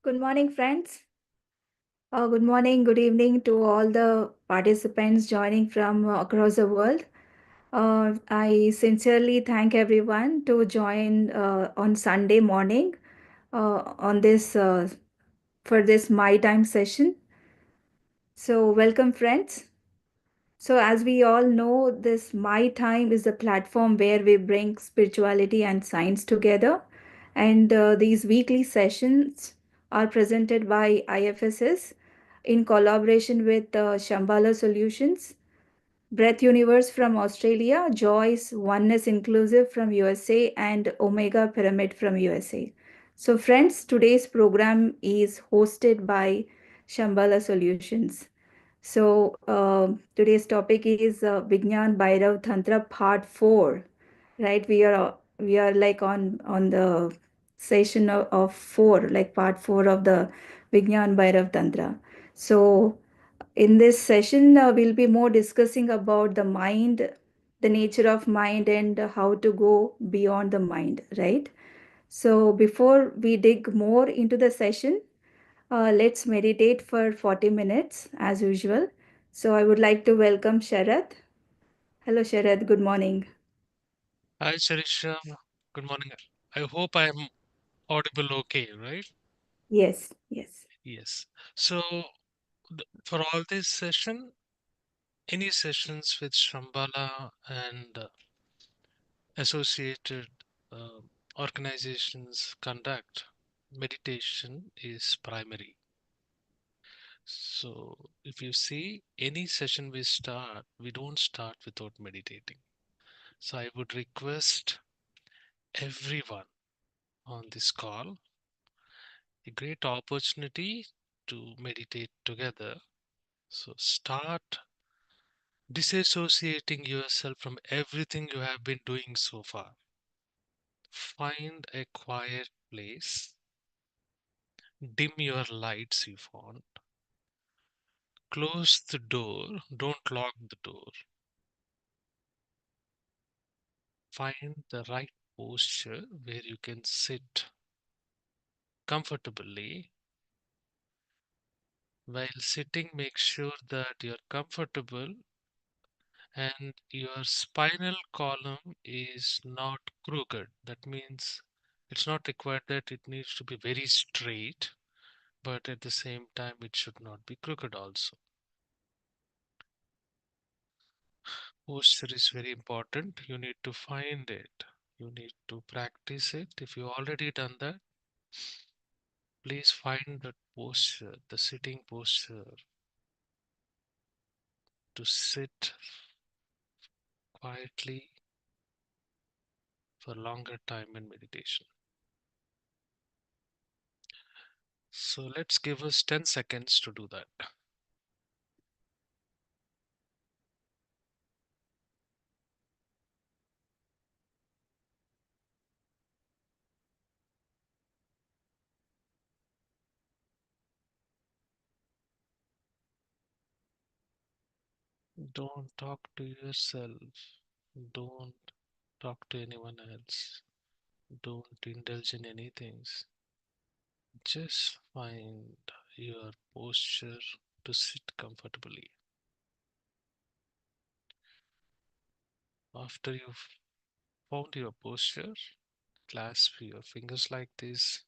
Good morning, friends. Good morning, good evening to all the participants joining from across the world. I sincerely thank everyone to join on Sunday morning on this for this My Time session. So, welcome, friends. So, as we all know, this My Time is a platform where we bring spirituality and science together. And these weekly sessions are presented by IFSS in collaboration with Shambhala Solutions, Breath Universe from Australia, Joyce Oneness Inclusive from USA, and Omega Pyramid from USA. So, friends, today's program is hosted by Shambhala Solutions. So today's topic is Vigyan Bhairav Tantra Part 4. Right? We are like on the session of 4, like Part 4 of the Vigyan Bhairav Tantra. So in this session, we'll be more discussing about the mind, the nature of mind, and how to go beyond the mind. Right? So before we dig more into the session, let's meditate for 40 minutes as usual. So I would like to welcome Sharad. Hello, Sharad. Good morning. Hi, Sharisha. Good morning. I hope I'm audible okay, right? Yes, yes. Yes. So, for all this session, any sessions with Shambhala and associated uh, organizations conduct, meditation is primary. So, if you see any session we don't start without meditating. So, I would request everyone on this call a great opportunity to meditate together. So start disassociating yourself from everything you have been doing so far. Find a quiet place, dim your lights if you want, close the door, don't lock the door. Find the right posture where you can sit comfortably. While sitting, make sure that you're comfortable and your spinal column is not crooked. That means it's not required that it needs to be very straight, but at the same time, it should not be crooked also. Posture is very important. You need to find it. You need to practice it. If you already done that, please find that posture, the sitting posture, to sit quietly for longer time in meditation. So let's give us 10 seconds to do that. Don't talk to yourself. Don't talk to anyone else. Don't indulge in anything. Just find your posture to sit comfortably. After you've found your posture, clasp your fingers like this.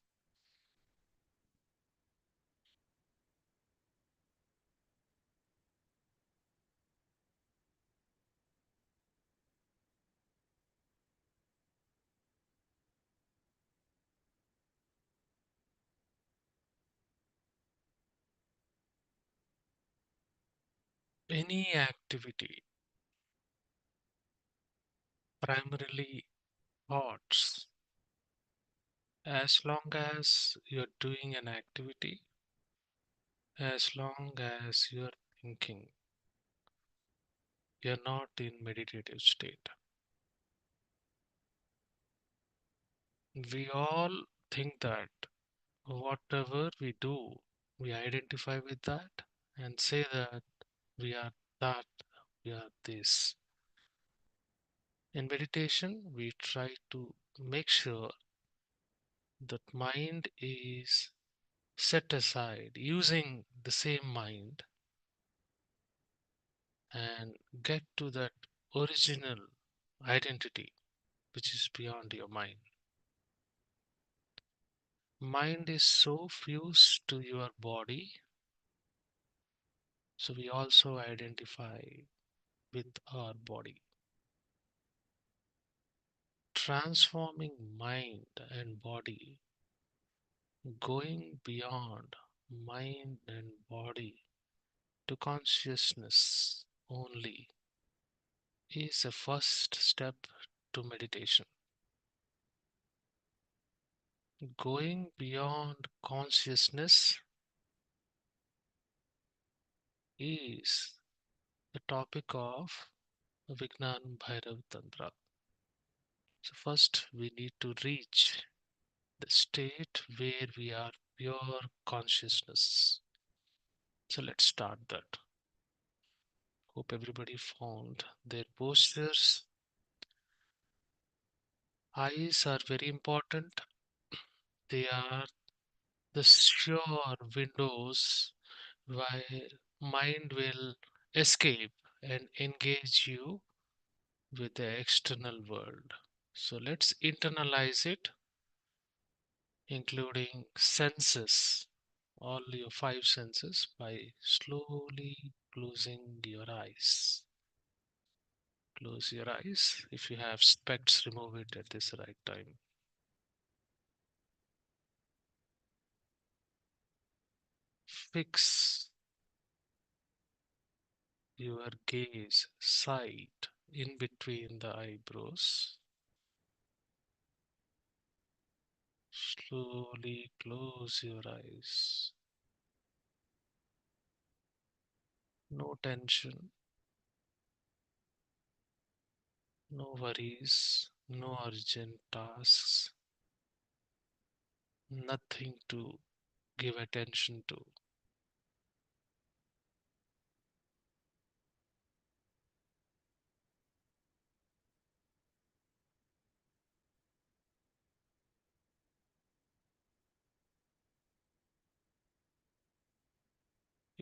Any activity, primarily thoughts, as long as you're doing an activity, as long as you're thinking, you're not in meditative state. We all think that whatever we do, we identify with that and say that we are that, we are this. In meditation, we try to make sure that mind is set aside using the same mind and get to that original identity which is beyond your mind. Mind is so fused to your body, so we also identify with our body. Transforming mind and body, going beyond mind and body to consciousness only, is a first step to meditation. Going beyond consciousness is the topic of Vigyan Bhairav Tantra. So, first, we need to reach the state where we are pure consciousness. So, let's start that. Hope everybody found their postures. Eyes are very important. They are the sure windows where mind will escape and engage you with the external world. So let's internalize it, including senses, all your five senses, by slowly closing your eyes. Close your eyes. If you have specs, remove it at this right time. Fix your gaze sight in between the eyebrows. Slowly close your eyes. No tension, no worries, no urgent tasks, nothing to give attention to.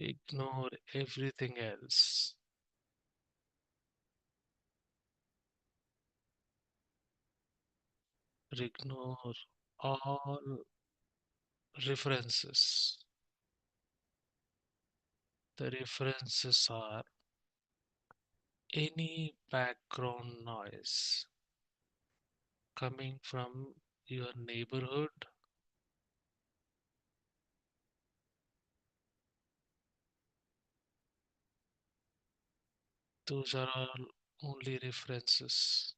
Ignore everything else. Ignore all references. The references are any background noise coming from your neighborhood. Those are all only references.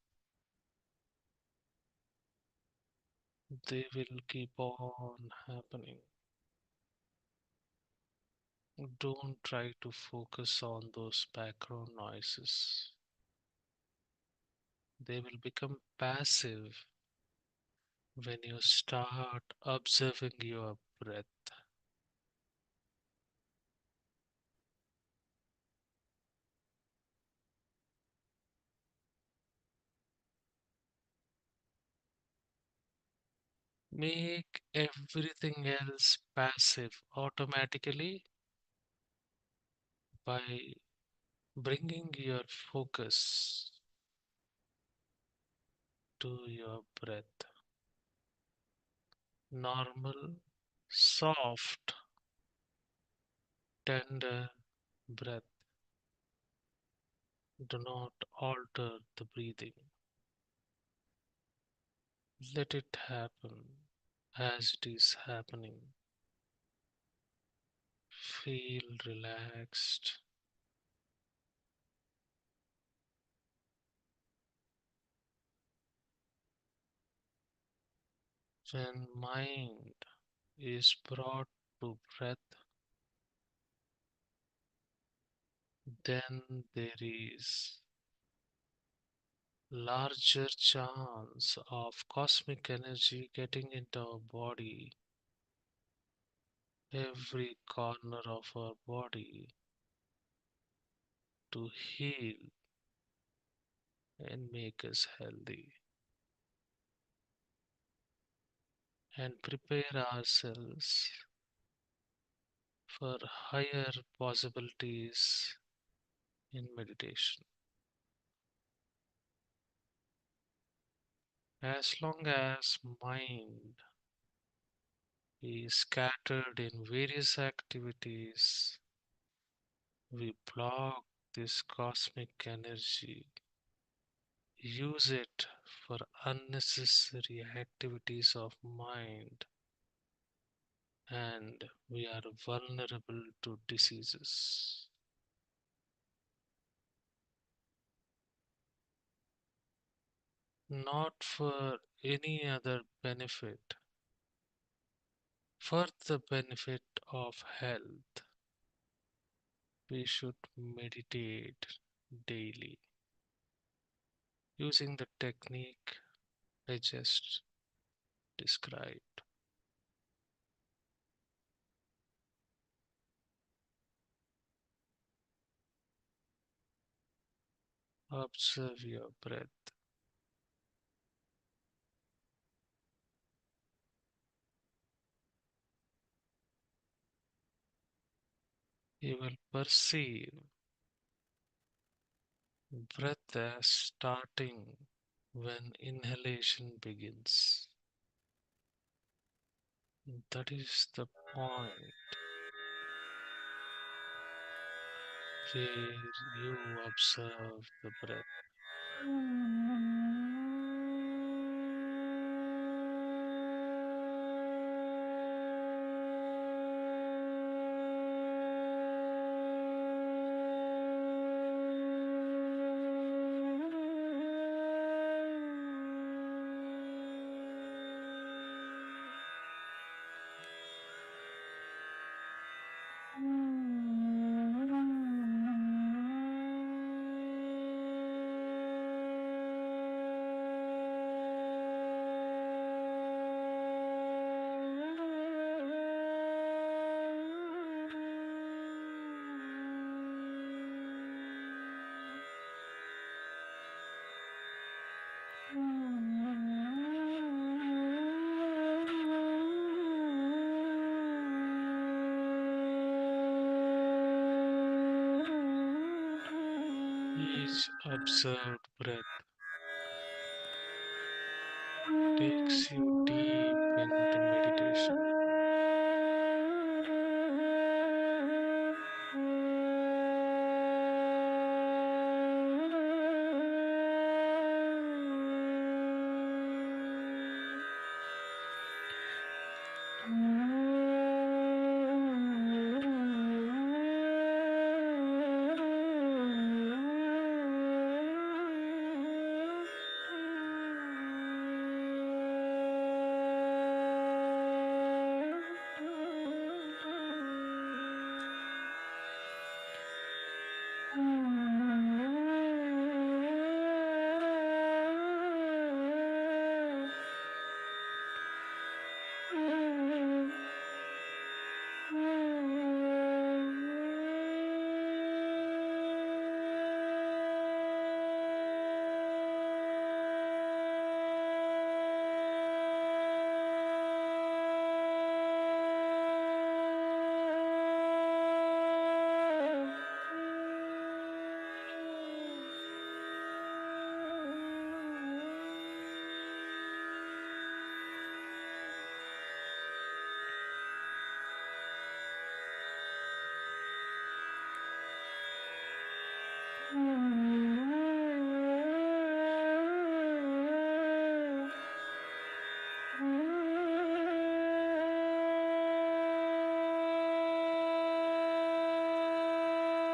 They will keep on happening. Don't try to focus on those background noises. They will become passive when you start observing your breath. Make everything else passive automatically by bringing your focus to your breath. Normal, soft, tender breath. Do not alter the breathing. Let it happen as it is happening. Feel relaxed. When mind is brought to breath, then there is larger chance of cosmic energy getting into our body, every corner of our body, to heal and make us healthy and prepare ourselves for higher possibilities in meditation. As long as mind is scattered in various activities, we block this cosmic energy, use it for unnecessary activities of mind, and we are vulnerable to diseases. Not for any other benefit, for the benefit of health, we should meditate daily using the technique I just described. Observe your breath. You will perceive breath as starting when inhalation begins. That is the point where you observe the breath. Each observed breath takes you deep into meditation.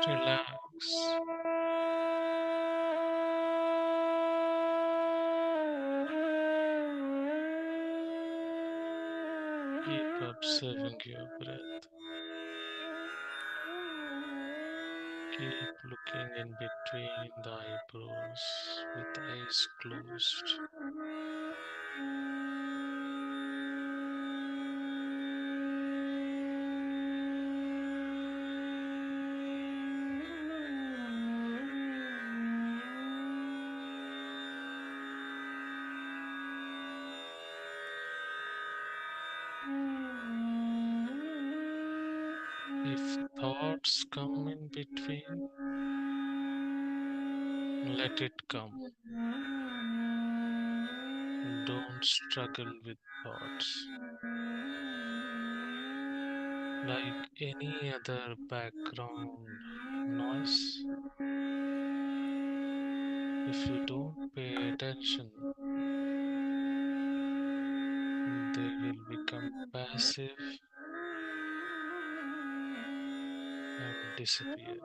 Relax. Keep observing your breath. Keep looking in between the eyebrows with eyes closed. between. Let it come. Don't struggle with thoughts. Like any other background noise, if you don't pay attention, they will become passive and disappear.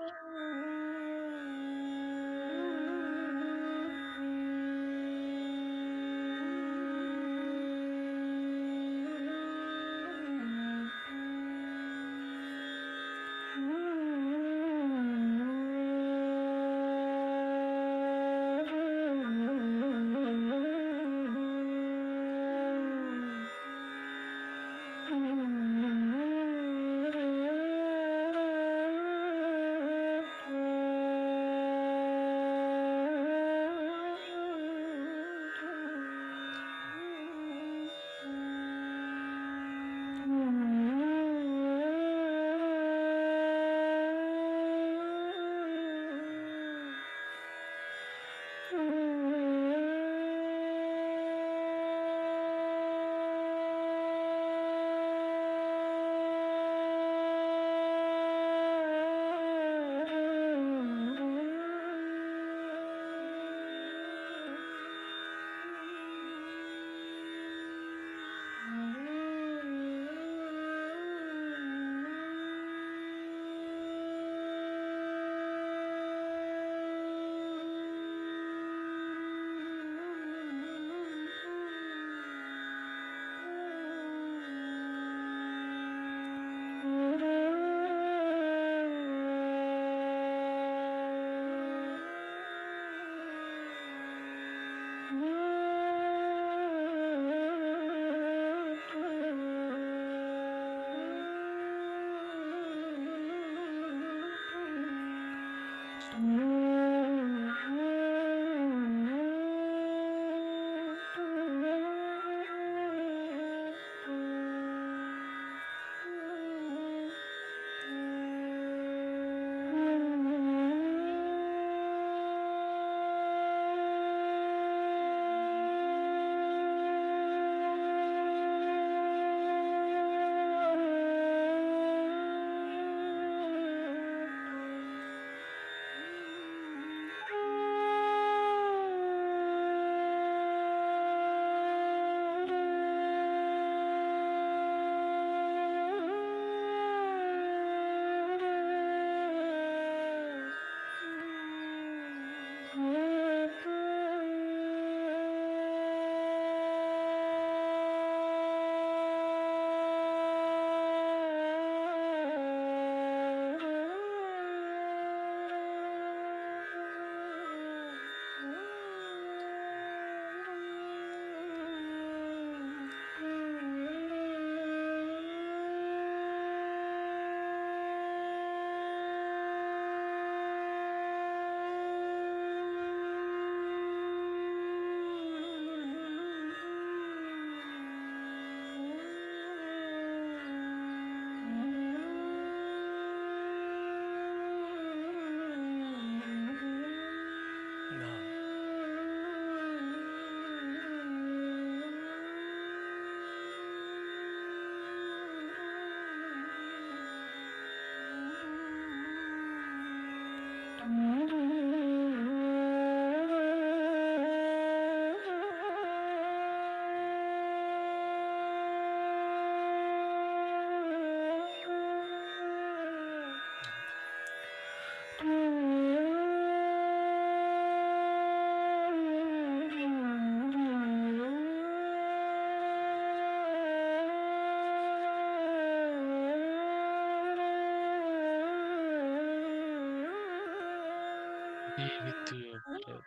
Be with your breath.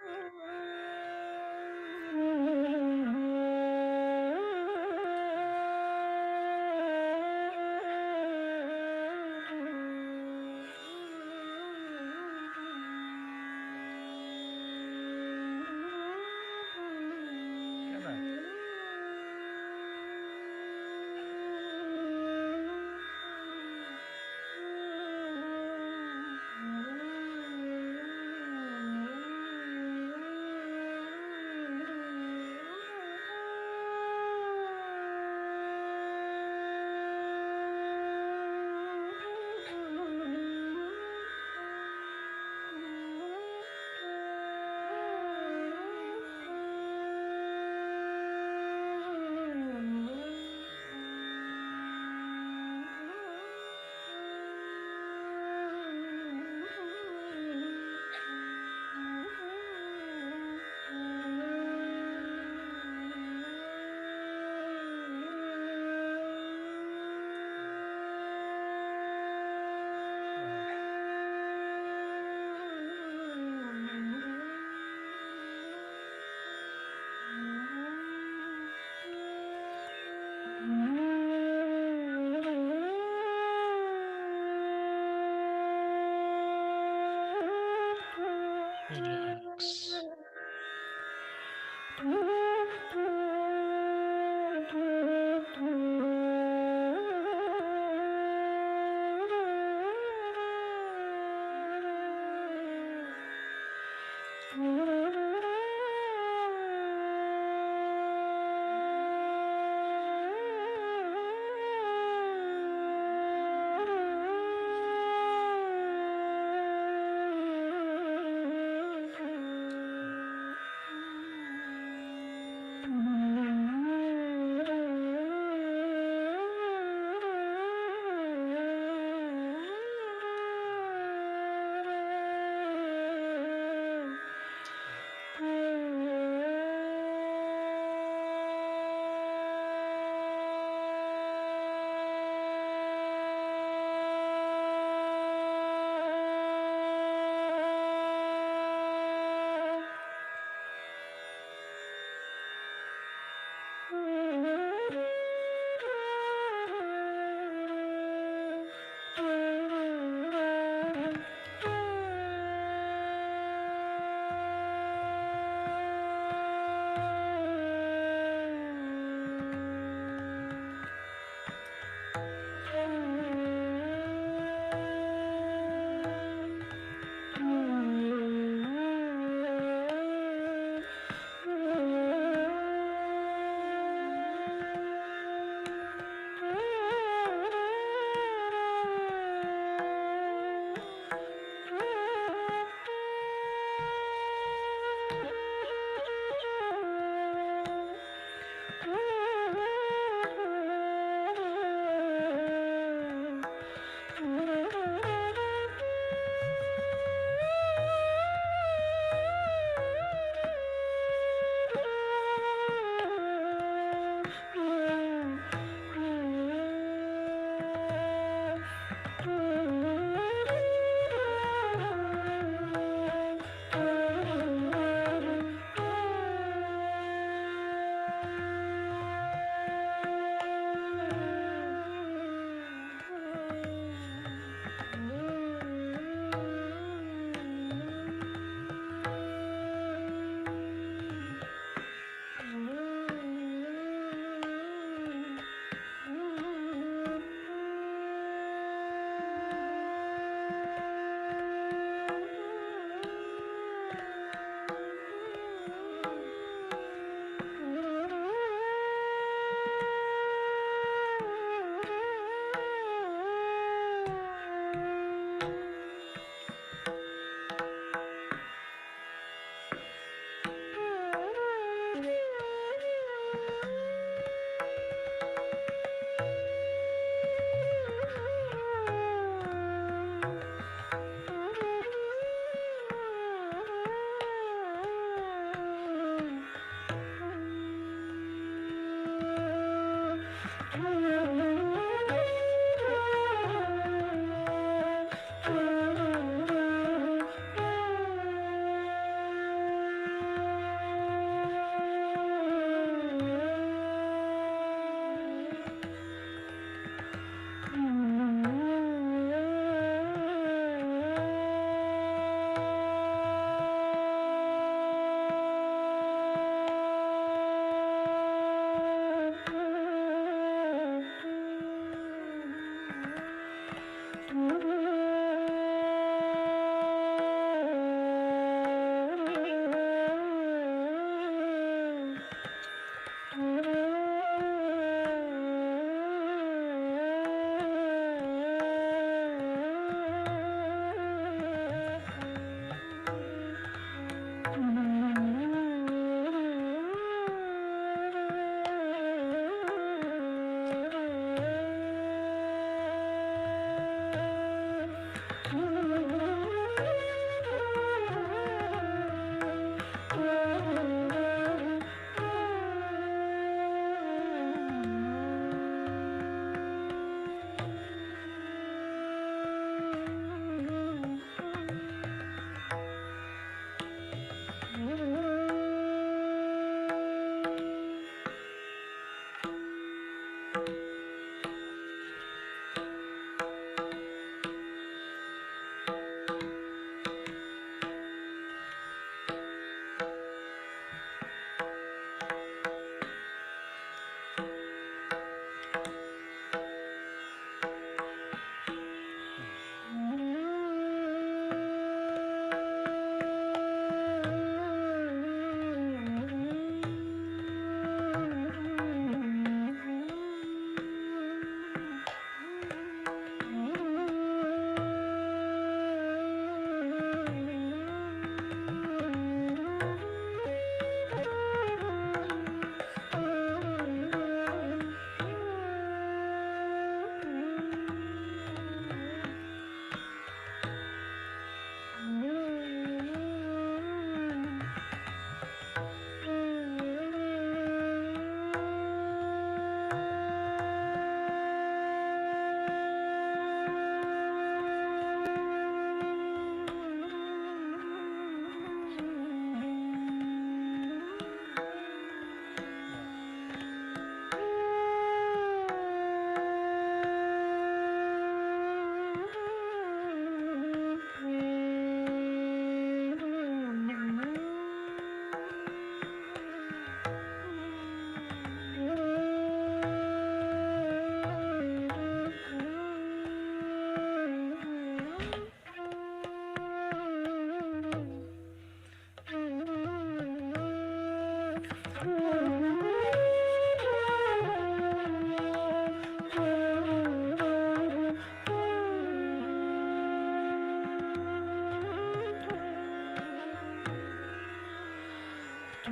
Be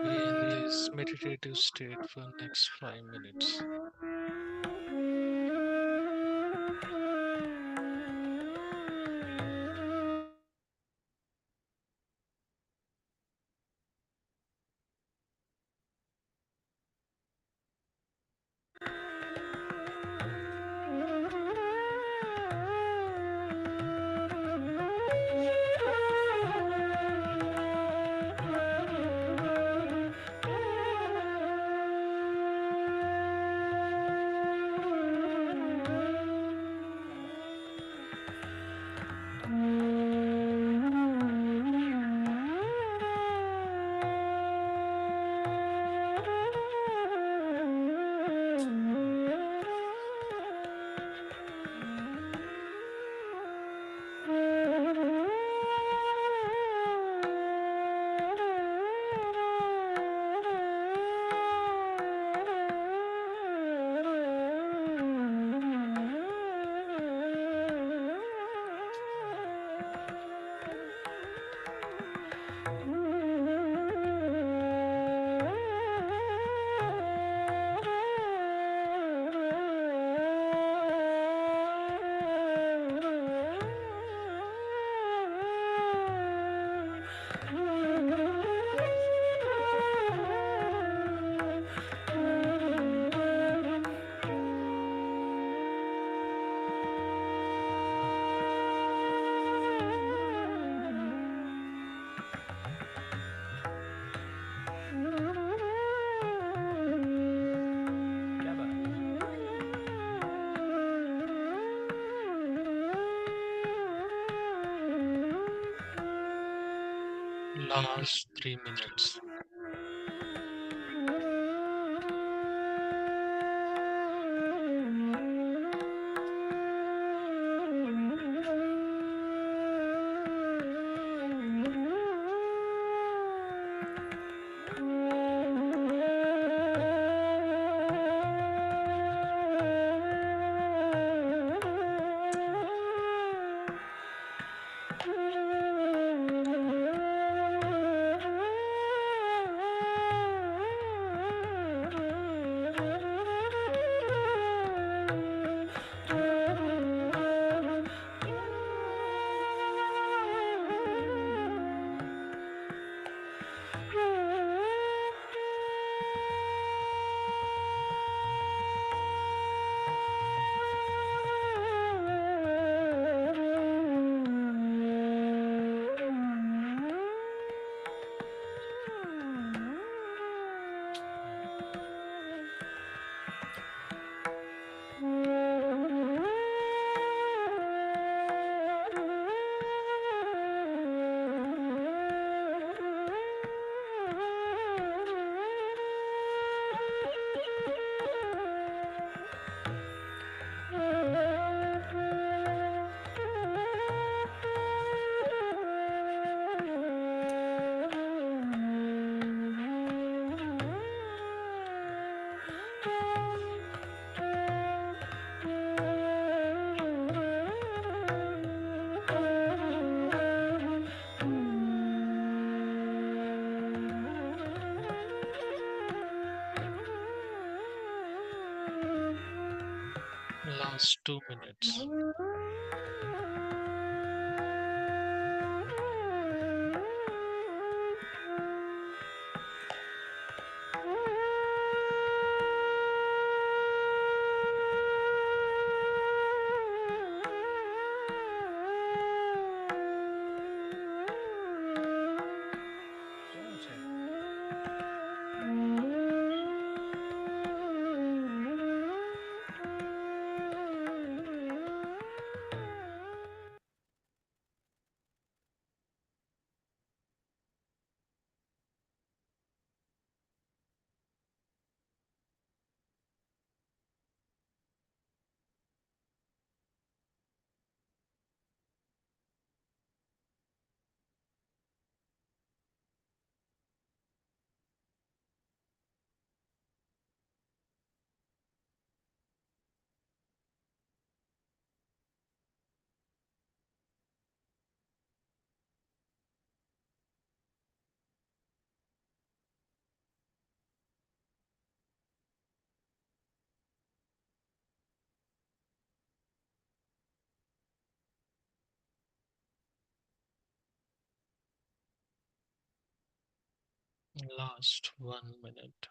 in this meditative state for next 5 minutes. Last 3 minutes. Last 2 minutes. Last 1 minute.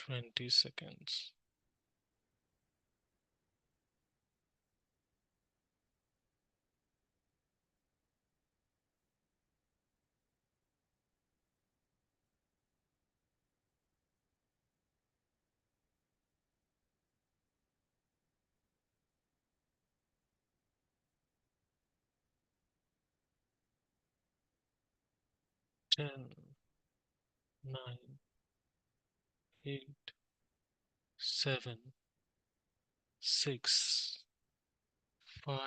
20 seconds. 10, 9, 8, 7, 6, 5,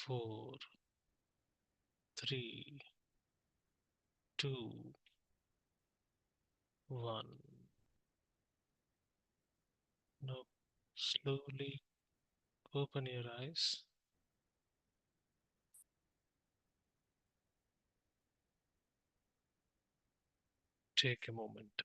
4, 3, 2, 1. Now slowly open your eyes. Take a moment.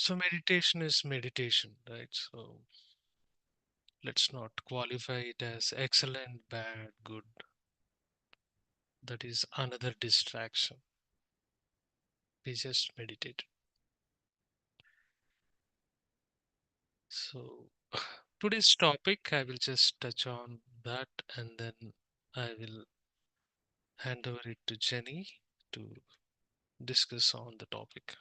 So meditation is meditation, right? So let's not qualify it as excellent, bad, good. That is another distraction. We just meditate. So today's topic, I will just touch on that and then I will hand over it to Jenny to discuss on the topic.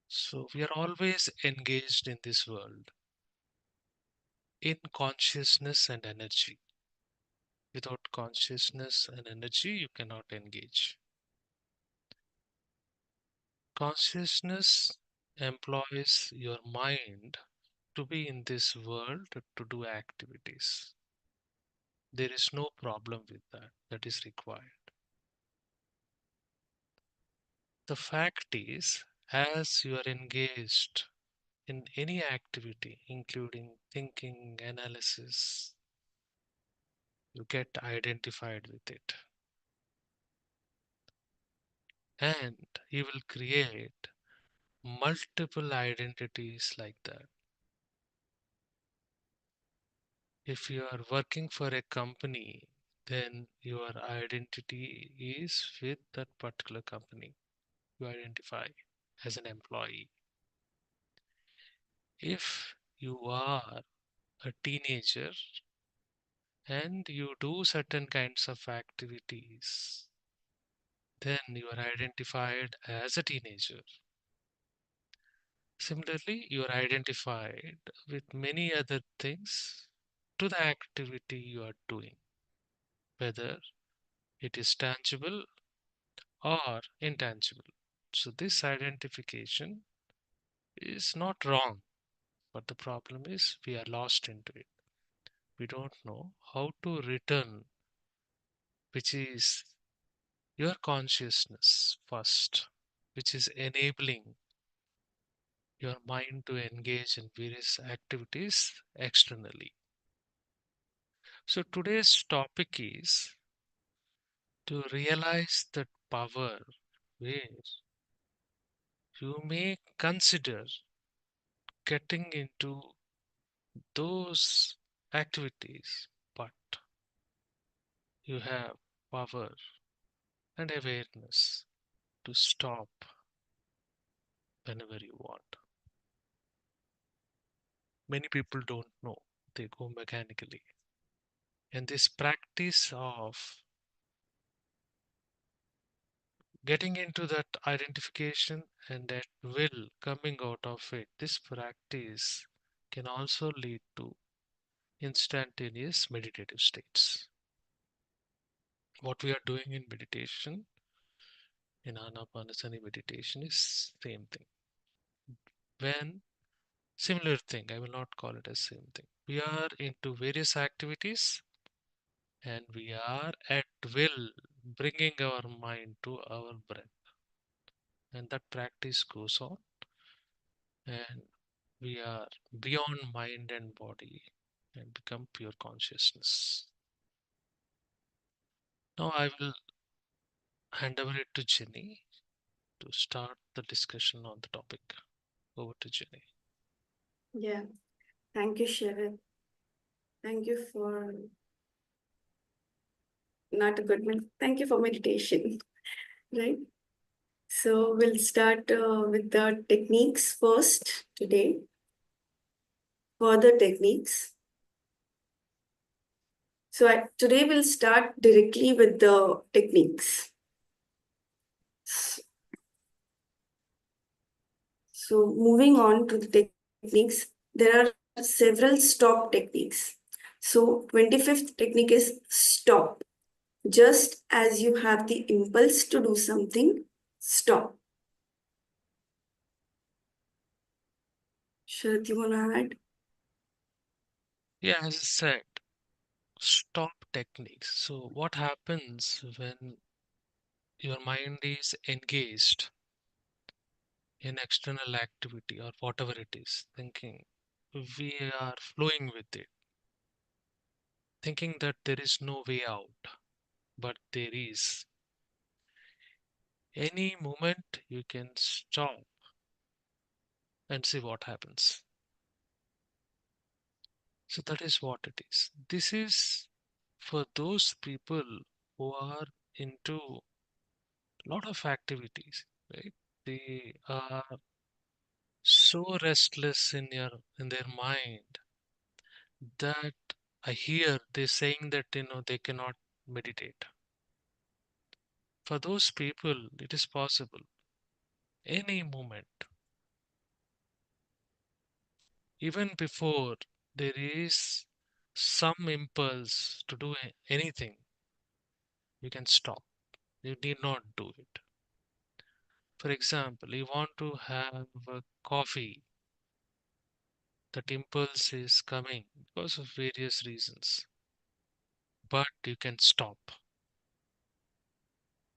So we are always engaged in this world in consciousness and energy. Without consciousness and energy, you cannot engage. Consciousness employs your mind to be in this world to do activities. There is no problem with that. That is required. The fact is, as you are engaged in any activity, including thinking, analysis, you get identified with it. and he will create multiple identities like that. If you are working for a company, then your identity is with that particular company. You identify as an employee. If you are a teenager and you do certain kinds of activities, then you are identified as a teenager. Similarly, you are identified with many other things to the activity you are doing, whether it is tangible or intangible. So, this identification is not wrong, but the problem is we are lost into it. We don't know how to return, which is your consciousness first, which is enabling your mind to engage in various activities externally. So, today's topic is to realize that power where you may consider getting into those activities, but you have power and awareness to stop whenever you want. Many people don't know, they go mechanically. And this practice of getting into that identification and that will coming out of it, this practice can also lead to instantaneous meditative states. What we are doing in meditation, in Anapanasani meditation, is same thing. When similar thing, I will not call it as same thing. We are into various activities and we are at will bringing our mind to our breath, and that practice goes on, and we are beyond mind and body and become pure consciousness. Now I will hand over it to Jenny to start the discussion on the topic. Over to Jenny. Yeah, thank you, Sharon. Thank you for not a good one. Thank you for meditation, right? So we'll start with the techniques first today. Further techniques. So today we'll start directly with the techniques. So moving on to the techniques, there are several stop techniques. So 25th technique is stop. Just as you have the impulse to do something, stop. Sharat, you want to add? Yeah, as I said, stop techniques. So, what happens when your mind is engaged in external activity or whatever it is, thinking we are flowing with it, thinking that there is no way out, but there is. Any moment you can stop and see what happens. So that is what it is. This is for those people who are into a lot of activities, right? They are so restless in their mind that I hear they saying that they cannot meditate. For those people, it is possible. Any moment, even before there is some impulse to do anything, you can stop. You need not do it. For example, you want to have a coffee, that impulse is coming because of various reasons, but you can stop.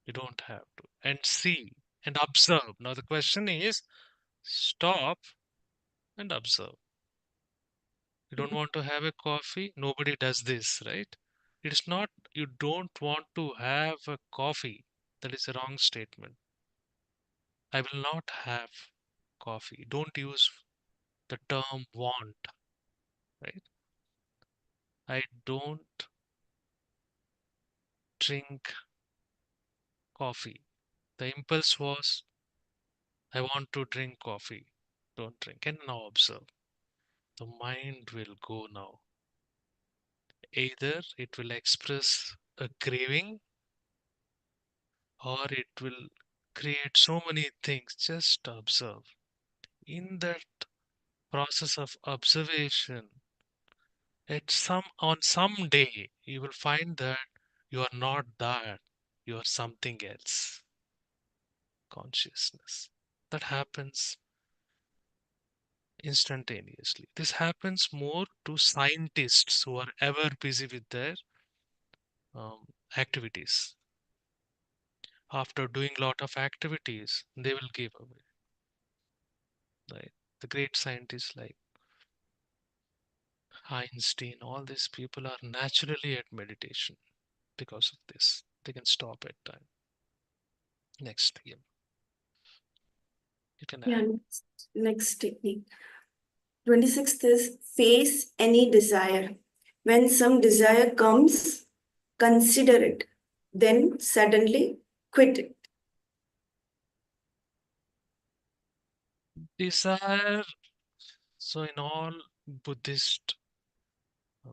You don't have to. And see and observe. Now, the question is stop and observe. You don't want to have a coffee? Nobody does this, right? It's not you don't want to have a coffee. That is a wrong statement. I will not have coffee. Don't use the term want, right? I don't drink coffee. The impulse was, I want to drink coffee. Don't drink. And now observe. The mind will go now. Either it will express a craving or it will create so many things. Just observe. In that process of observation, on some day you will find that you are not that, you are something else. Consciousness. That happens instantaneously. This happens more to scientists who are ever busy with their um, activities. After doing lot of activities, they will give away. Right? The great scientists like Einstein, all these people are naturally at meditation because of this. They can stop at time. Next game, you can Yeah, add. next technique. 26th is face any desire. When some desire comes, consider it. Then suddenly quit it. Desire. So in all Buddhist, uh,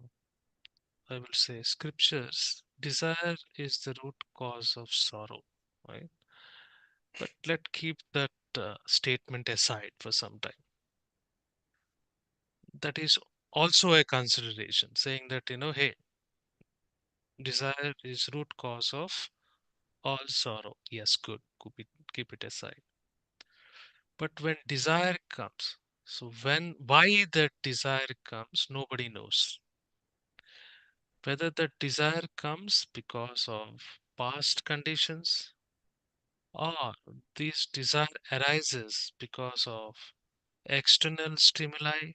I will say scriptures, desire is the root cause of sorrow, right? But let keep that statement aside for some time. That is also a consideration, saying that, hey, desire is root cause of all sorrow. Yes, good. Keep it aside. But when desire comes, so why that desire comes, nobody knows. Whether that desire comes because of past conditions or this desire arises because of external stimuli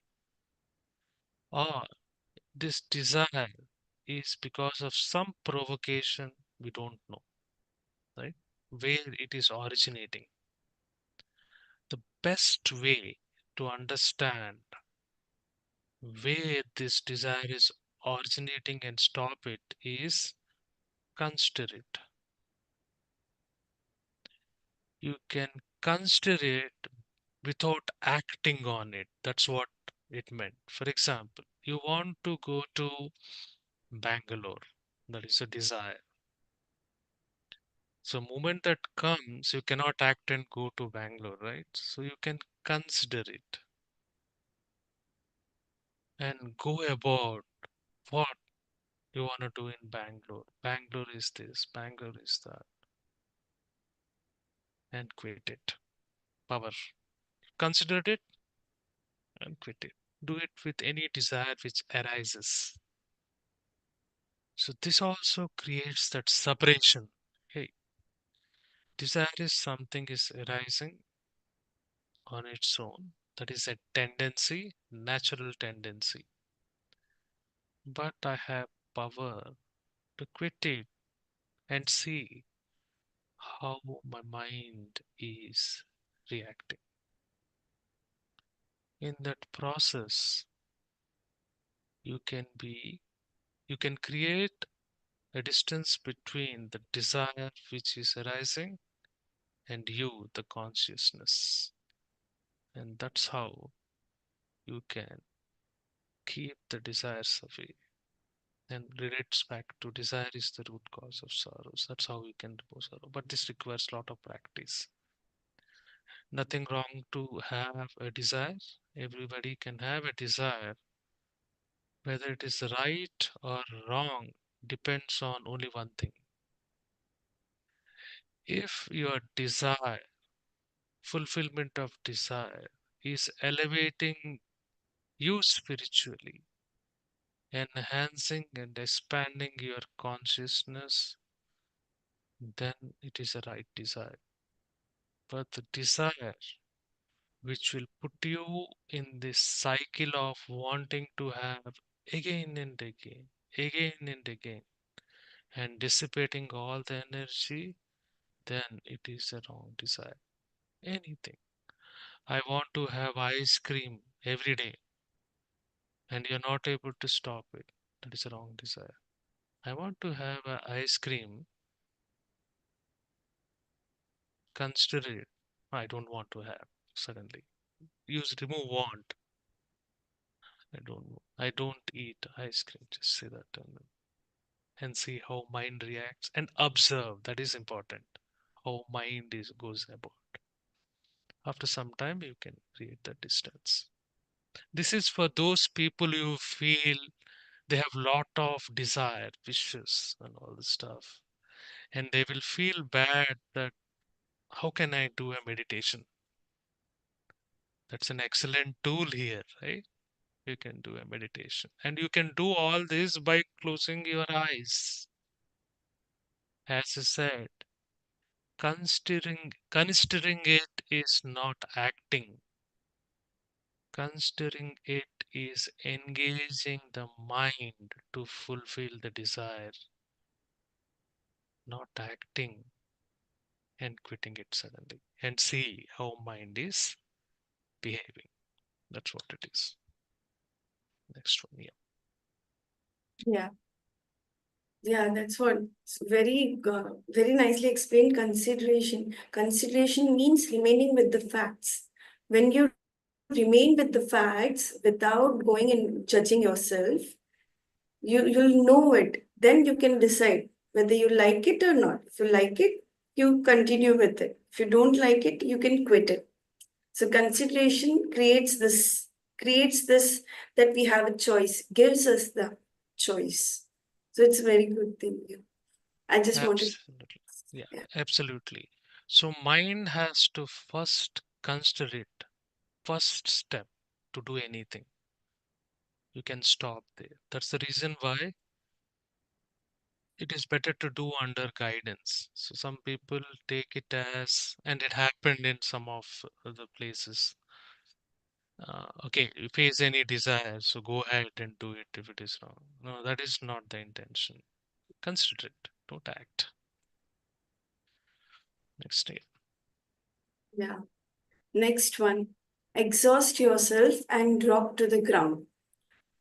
or this desire is because of some provocation we don't know, right? Where it is originating. The best way to understand where this desire is originating and stop it is consider it. You can consider it without acting on it. That's what it meant. For example, you want to go to Bangalore. That is a desire. So moment that comes, you cannot act and go to Bangalore, right? So you can consider it and go about what you want to do in Bangalore. Bangalore is this, Bangalore is that, and quit it. Power. Consider it and quit it. Do it with any desire which arises. So this also creates that separation. Hey, desire is something is arising on its own. That is a tendency, natural tendency. But I have power to quit it and see how my mind is reacting. In that process, you can be you can create a distance between the desire which is arising and you, the consciousness. And that's how you can keep the desires away. And relates back to desire is the root cause of sorrows. That's how we can remove sorrow. But this requires a lot of practice. Nothing wrong to have a desire. Everybody can have a desire. Whether it is right or wrong depends on only one thing. If your desire, fulfillment of desire, is elevating you spiritually, enhancing and expanding your consciousness, then it is a right desire. But the desire which will put you in this cycle of wanting to have again and again, and dissipating all the energy, then it is a wrong desire. Anything. I want to have ice cream every day and you're not able to stop it. That is a wrong desire. I want to have ice cream, consider it. I don't want to have suddenly. Use remove want. I don't eat ice cream. Just say that and see how mind reacts and observe. That is important. How mind is goes about. After some time you can create the distance. This is for those people you feel they have lot of desire, wishes and all this stuff. And they will feel bad that how can I do a meditation? That's an excellent tool here, right? You can do a meditation. And you can do all this by closing your eyes. As I said, considering it is not acting. Considering it is engaging the mind to fulfill the desire, not acting and quitting it suddenly. And see how mind is behaving. That's what it is. Next one, yeah. Yeah. Yeah, that's what. It's very nicely explained. Consideration means remaining with the facts. When you remain with the facts without going and judging yourself, you'll know it. Then you can decide whether you like it or not. If you like it, you continue with it. If you don't like it, you can quit it. So consideration creates this that we have a choice, gives us the choice. So it's a very good thing. Yeah. I just wanted, Absolutely. Yeah, yeah, absolutely. So mind has to first consider it. First step to do anything. You can stop there. That's the reason why it is better to do under guidance. So some people take it as, and it happened in some of the places. Okay, you face any desire, so go ahead and do it if it is wrong. No, that is not the intention. Consider it, don't act. Next day. yeah. Next one, exhaust yourself and drop to the ground.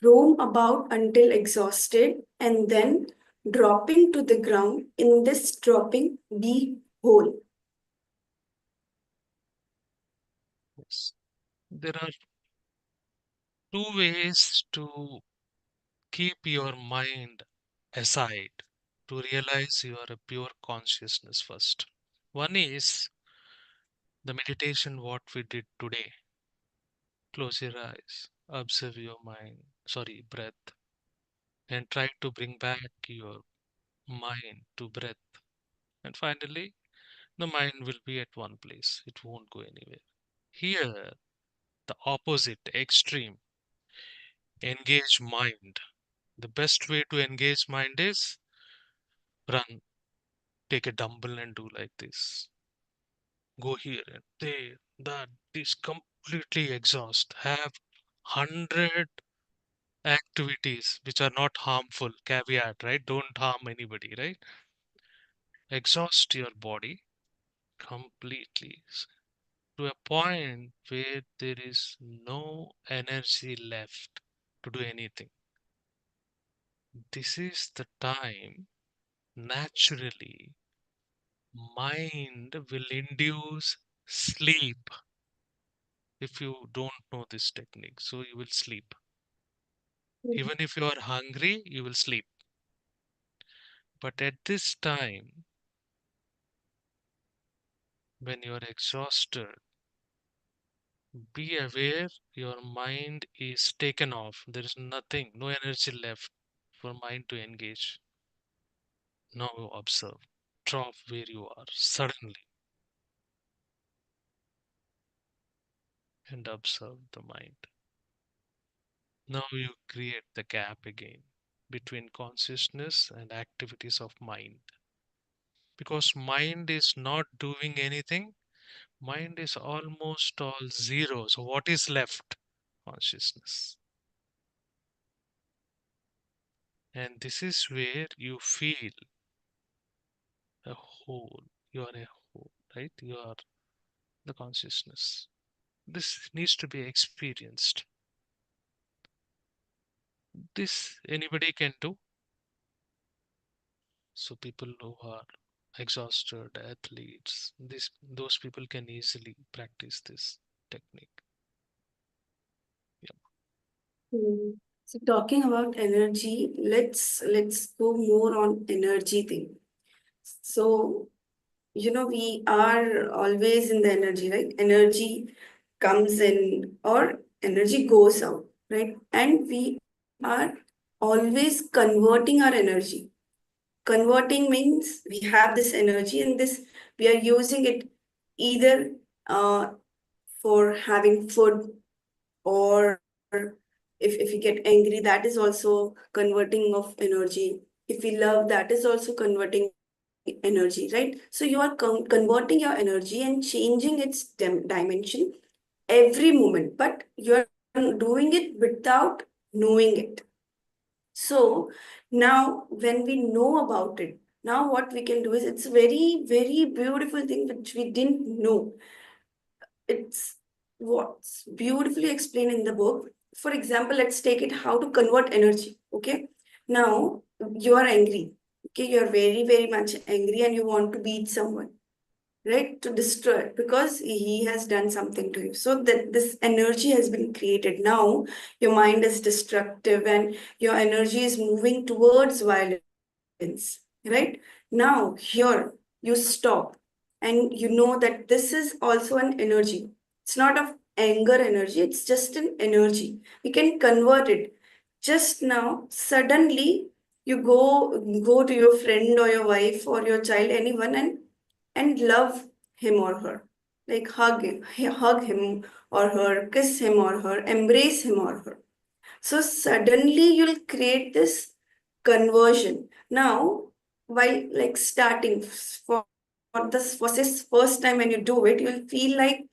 Roam about until exhausted and then dropping to the ground. In this dropping, be whole. Yes. There are two ways to keep your mind aside to realize you are a pure consciousness first. One is the meditation what we did today. Close your eyes, observe your mind, sorry, breath, and try to bring back your mind to breath. And finally, the mind will be at one place, it won't go anywhere. Here, the opposite, extreme, engage mind. The best way to engage mind is run, take a dumbbell and do like this. Go here and there, that, this completely exhaust. Have 100 activities which are not harmful. Caveat, right? Don't harm anybody, right? Exhaust your body completely to a point where there is no energy left to do anything. This is the time naturally mind will induce sleep if you don't know this technique. So you will sleep. Even if you are hungry, you will sleep. But at this time, when you are exhausted, be aware your mind is taken off. There is nothing, no energy left for mind to engage. Now you observe. Drop where you are suddenly and observe the mind. Now you create the gap again between consciousness and activities of mind. Because mind is not doing anything, mind is almost all zero. So what is left? Consciousness. And this is where you feel a whole. You are a whole, right? You are the consciousness. This needs to be experienced. This anybody can do. So people who are exhausted, athletes, those people can easily practice this technique. Yeah. So talking about energy, let's go more on energy thing. So we are always in the energy, right? Energy comes in or energy goes out, right? And we are always converting our energy. Converting means we have this energy and this we are using it either uh, for having food, or if we get angry, that is also converting of energy. If we love, that is also converting energy, right? So you are converting your energy and changing its dimension every moment, but you are doing it without knowing it. So now when we know about it, now what we can do is, it's a very very beautiful thing which we didn't know. It's what's beautifully explained in the book. For example, let's take it how to convert energy. Okay. Now you are angry. Okay, you are very, very much angry and you want to beat someone, right? To destroy it because he has done something to you. So that this energy has been created. Now your mind is destructive and your energy is moving towards violence, right? Now here you stop and you know that this is also an energy. It's not of anger energy, it's just an energy. We can convert it. Just now, suddenly you go to your friend or your wife or your child, anyone, and love him or her. Like hug him or her, kiss him or her, embrace him or her. So suddenly you'll create this conversion. Now, while like starting for this first time when you do it, you'll feel like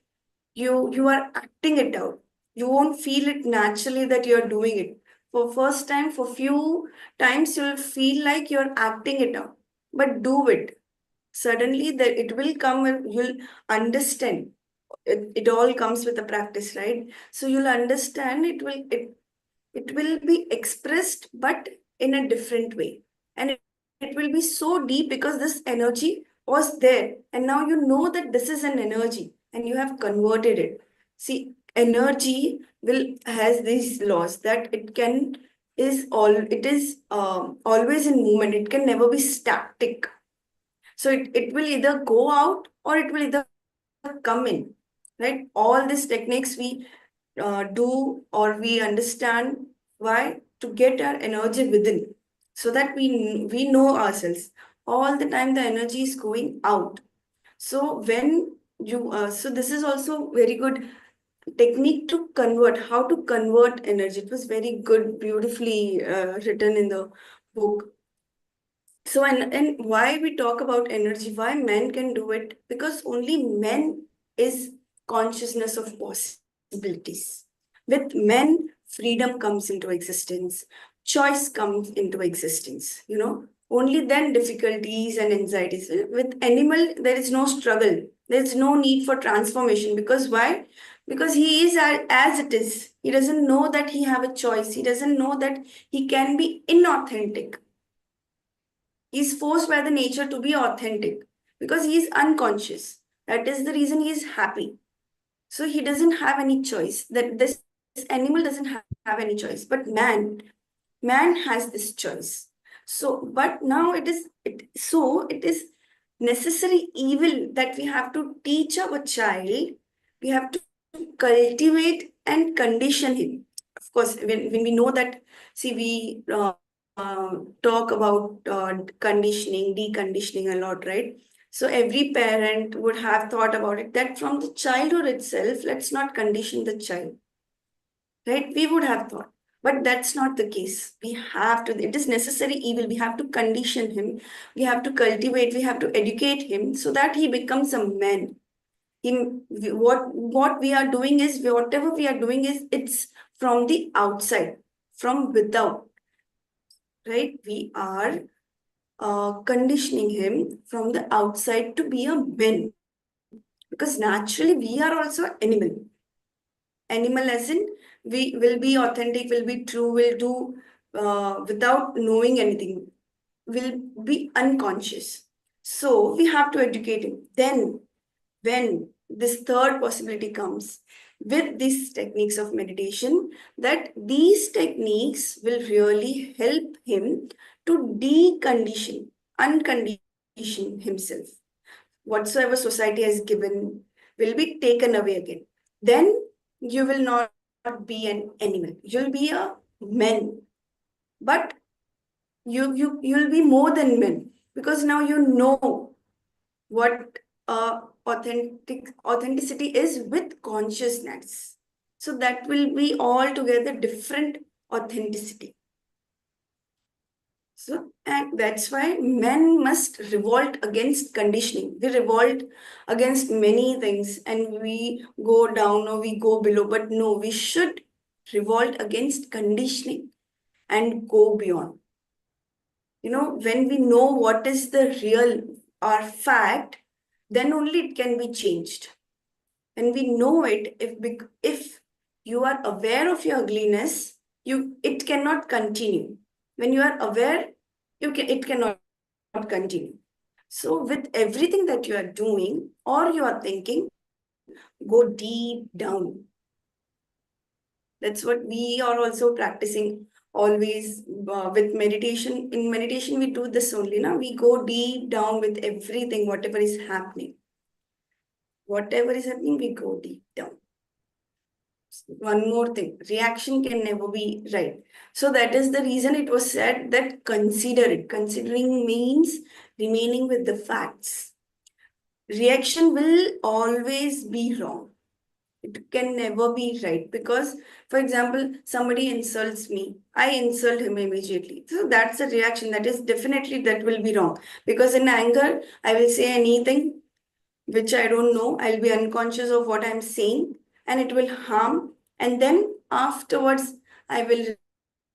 you are acting it out. You won't feel it naturally that you're doing it. For first time, for few times, you'll feel like you're acting it out. But do it. Suddenly that it will come and you'll understand. It all comes with a practice, right? So you'll understand it will be expressed but in a different way, and it will be so deep because this energy was there, and now you know that this is an energy and you have converted it. See, energy will has these laws that it is always in movement. It can never be static. So it will either go out or it will either come in, right? All these techniques we do or we understand. Why? To get our energy within, so that we know ourselves. All the time the energy is going out. So when you so this is also very good technique to convert, how to convert energy. It was very good, beautifully written in the book. So, and why we talk about energy, why men can do it? Because only men is consciousness of possibilities. With men, freedom comes into existence, choice comes into existence, Only then difficulties and anxieties. With animal, there is no struggle. There is no need for transformation. Because why? Because he is as it is. He doesn't know that he have a choice. He doesn't know that he can be inauthentic. He's forced by the nature to be authentic because he is unconscious. That is the reason he is happy. So he doesn't have any choice. That this animal doesn't have any choice. But man has this choice. So, but now it is necessary evil that we have to teach our child. We have to cultivate and condition him. Of course, when we know that, see, we talk about conditioning, deconditioning a lot, right? So every parent would have thought about it that from the childhood itself, let's not condition the child, right? We would have thought. But that's not the case. We have to, it is necessary evil. We have to condition him. We have to cultivate, we have to educate him so that he becomes a man. What we are doing is, whatever we are doing is, it's from the outside, from without, right? We are conditioning him from the outside to be a man. because naturally we are also animal. Animal as in we will be authentic, will be true, will do without knowing anything, will be unconscious. So we have to educate him. Then, when this third possibility comes with these techniques of meditation, that these techniques will really help him to decondition, uncondition himself. Whatsoever society has given will be taken away again. Then you will not be an animal. You'll be a man. But you'll be more than men, because now you know what authenticity is with consciousness. So that will be altogether different authenticity. So, and that's why men must revolt against conditioning. We revolt against many things and we go down or we go below. But no, we should revolt against conditioning and go beyond. When we know what is the real or fact, then only it can be changed. When we know it, if you are aware of your ugliness, it cannot continue. When you are aware, it cannot continue. So with everything that you are doing or you are thinking, go deep down. That's what we are also practicing always with meditation. In meditation, we do this only. Now we go deep down with everything, whatever is happening. Whatever is happening, we go deep down. One more thing, reaction can never be right. So that is the reason it was said that consider it. Considering means remaining with the facts. Reaction will always be wrong. It can never be right, because, for example, somebody insults me, I insult him immediately. So that's a reaction. That is definitely that will be wrong, because in anger, I will say anything which I don't know. I'll be unconscious of what I'm saying and it will harm. And then afterwards, I will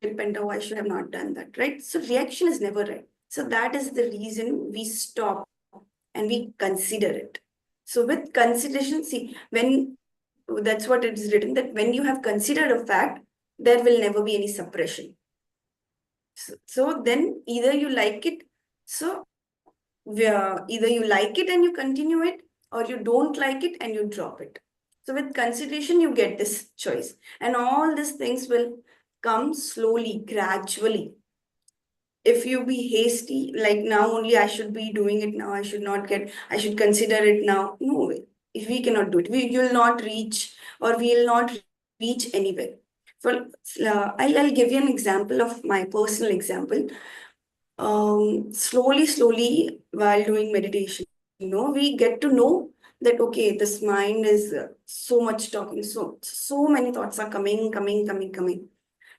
repent. Oh, I should have not done that, right? So reaction is never right. So that is the reason we stop and we consider it. So with consideration, see, that's what it is written, that when you have considered a fact, there will never be any suppression. So then either you like it, so either you like it and you continue it, or you don't like it and you drop it. So with consideration, you get this choice. And all these things will come slowly, gradually. If you be hasty, like now only I should be doing it now, I should consider it now. No way. If we cannot do it, you'll not reach, or we'll not reach anywhere. For I'll give you an example of my personal example. Slowly, while doing meditation, we get to know that okay, this mind is so much talking, so many thoughts are coming.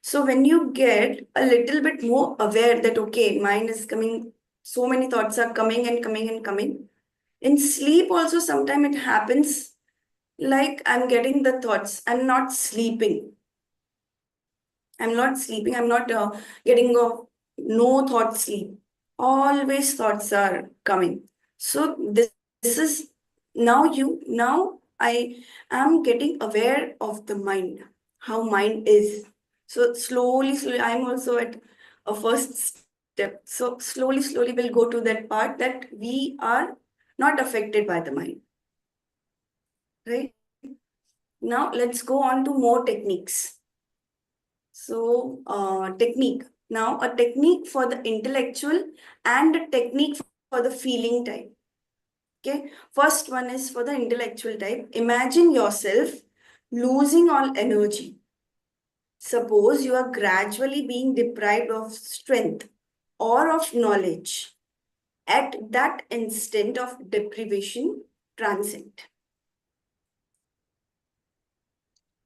So when you get a little bit more aware that okay, mind is coming, so many thoughts are coming. In sleep also, sometimes it happens like I'm getting the thoughts. I'm not sleeping. I'm not getting a no thought sleep. Always thoughts are coming. So this is now I am getting aware of the mind, how mind is. So slowly, I'm also at a first step. So slowly we'll go to that part that we are not affected by the mind. Right? Now let's go on to more techniques. So, technique. Now, a technique for the intellectual and a technique for the feeling type. Okay. First one is for the intellectual type. Imagine yourself losing all energy. Suppose you are gradually being deprived of strength or of knowledge. At that instant of deprivation, transcend.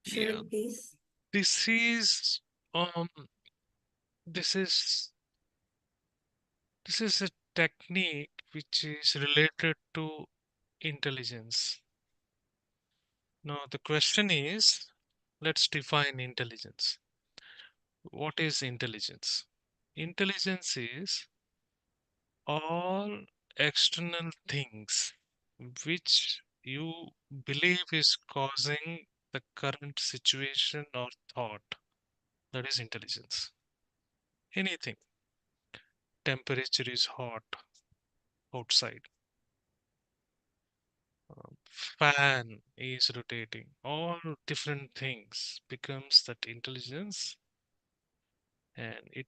Yeah, Should please? this is um this is this is a technique which is related to intelligence. Now the question is, let's define intelligence. What is intelligence? Intelligence is all external things which you believe is causing the current situation or thought. That is intelligence. Anything. Temperature is hot outside. Fan is rotating. All different things becomes that intelligence, and it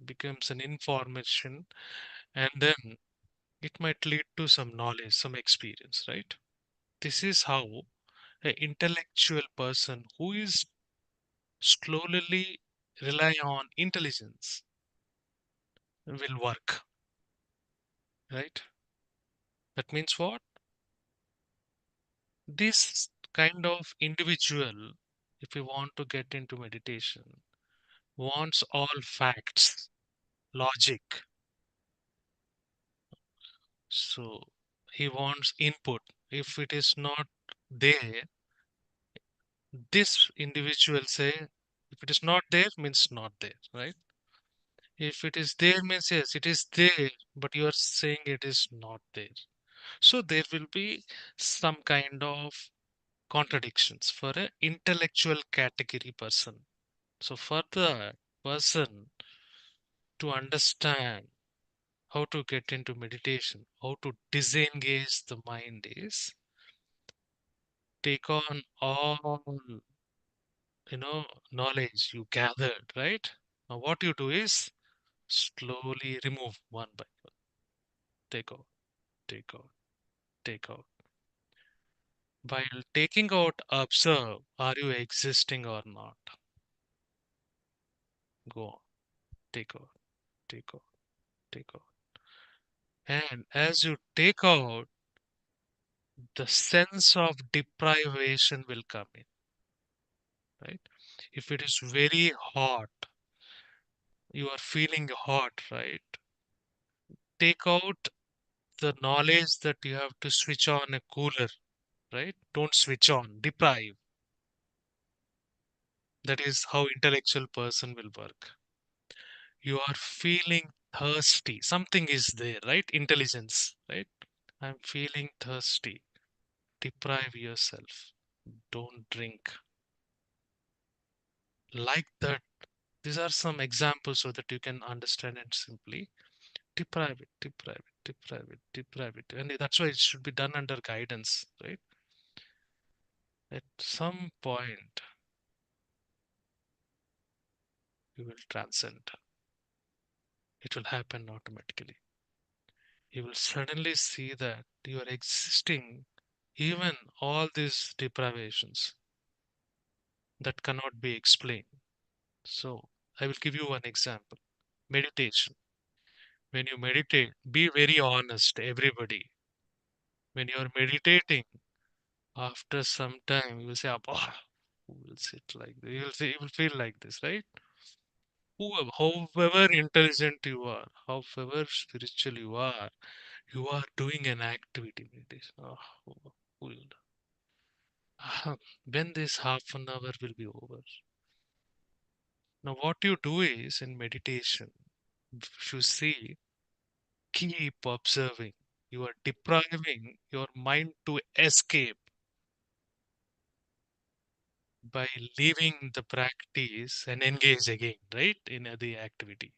becomes an information, and then it might lead to some knowledge, some experience, right? This is how an intellectual person who is slowly rely on intelligence will work, right? That means what? This kind of individual, if you want to get into meditation, wants all facts, logic. So he wants input. If it is not there, this individual say, if it is not there, means not there, right? If it is there, means yes, it is there, but you are saying it is not there. So there will be some kind of contradictions for an intellectual category person. So for the person to understand how to get into meditation, how to disengage the mind is take on all knowledge you gathered, right? Now what you do is slowly remove one by one. Take out, take out, take out. While taking out, observe, are you existing or not? Go on, take out, take out, take out. And as you take out, the sense of deprivation will come in, right? If it is very hot, you are feeling hot, right? Take out the knowledge that you have to switch on a cooler, right? Don't switch on, deprive. That is how intellectual person will work. You are feeling thirsty. Something is there, right? Intelligence, right? I'm feeling thirsty. Deprive yourself. Don't drink. Like that. These are some examples so that you can understand it simply. Deprive it, deprive it, deprive it, deprive it. And that's why it should be done under guidance, right? At some point, you will transcend. It will happen automatically. You will suddenly see that you are existing even all these deprivations that cannot be explained. So, I will give you one example. Meditation. When you meditate, be very honest, everybody. When you are meditating, after some time, you will say, "Abba, who will sit like this?" You will say, you will feel like this, right? However intelligent you are, however spiritual you are doing an activity meditation. Oh, who will, when this half an hour will be over? Now, what you do is in meditation, if you see, keep observing. You are depriving your mind to escape by leaving the practice and engage again, right? In the activity.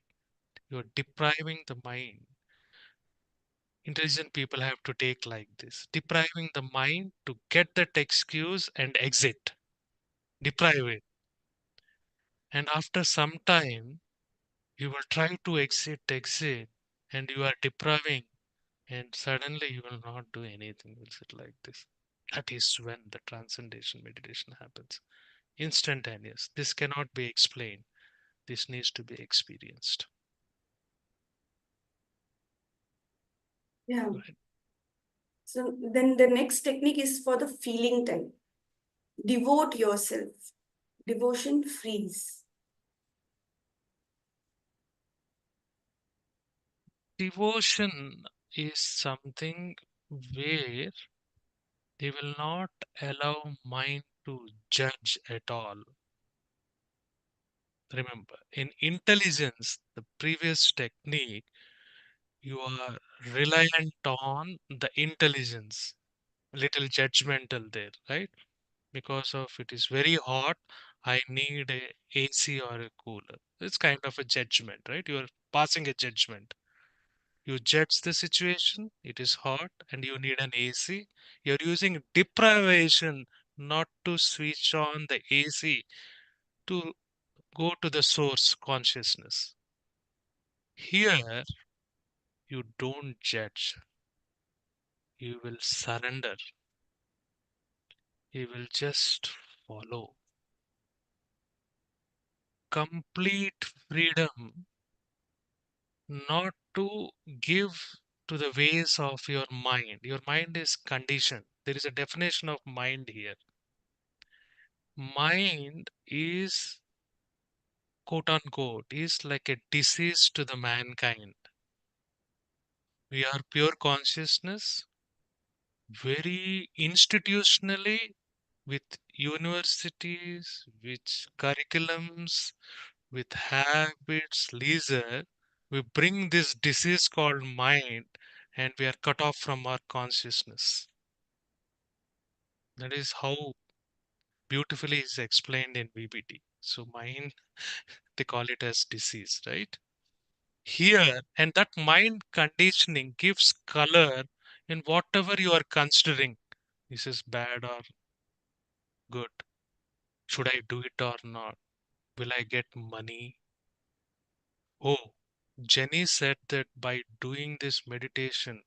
You are depriving the mind. Intelligent people have to take like this, depriving the mind to get that excuse and exit. Deprive it. And after some time, you will try to exit, and you are depriving, and suddenly you will not do anything. You will sit like this. That is when the transcendental meditation happens. Instantaneous. This cannot be explained. This needs to be experienced. Yeah. Right? So then the next technique is for the feeling time. Devote yourself. Devotion frees. Devotion is something where they will not allow mind to judge at all. Remember, in intelligence, the previous technique, you are reliant on the intelligence, little judgmental there, right? Because of it is very hot, I need a AC or a cooler. It's kind of a judgment, right? You're passing a judgment. You judge the situation, it is hot and you need an AC. You're using deprivation not to switch on the AC, to go to the source consciousness. Here, you don't judge, you will surrender, you will just follow. Complete freedom, not to give to the ways of your mind. Your mind is conditioned. There is a definition of mind here. Mind is, quote unquote, is like a disease to the mankind. We are pure consciousness, very institutionally, with universities, with curriculums, with habits, leisure, we bring this disease called mind and we are cut off from our consciousness. That is how beautifully is explained in VBT. So mind, they call it as disease, right? Here, and that mind conditioning gives color in whatever you are considering. This is bad or good. Should I do it or not? Will I get money? Oh, Jenny said that by doing this meditation,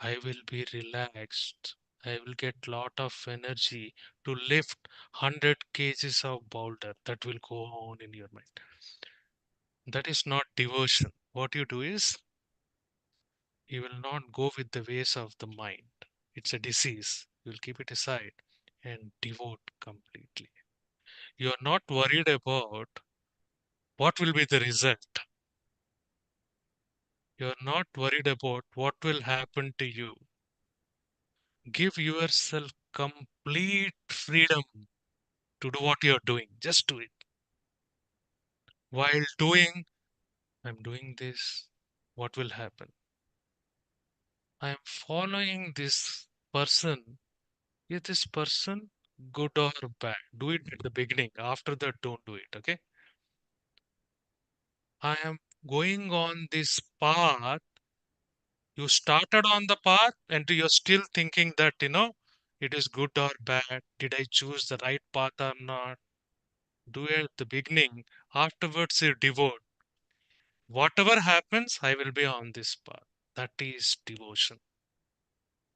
I will be relaxed. I will get lot of energy to lift 100 kgs of boulder. That will go on in your mind. That is not devotion. What you do is you will not go with the ways of the mind. It's a disease. You will keep it aside and devote completely. You are not worried about what will be the result. You are not worried about what will happen to you. Give yourself complete freedom to do what you're doing. Just do it. While doing, I'm doing this, what will happen? I'm following this person. Is this person good or bad? Do it at the beginning. After that, don't do it. Okay? I am going on this path. You started on the path and you're still thinking that, it is good or bad. Did I choose the right path or not? Do it at the beginning. Afterwards, you devote. Whatever happens, I will be on this path. That is devotion.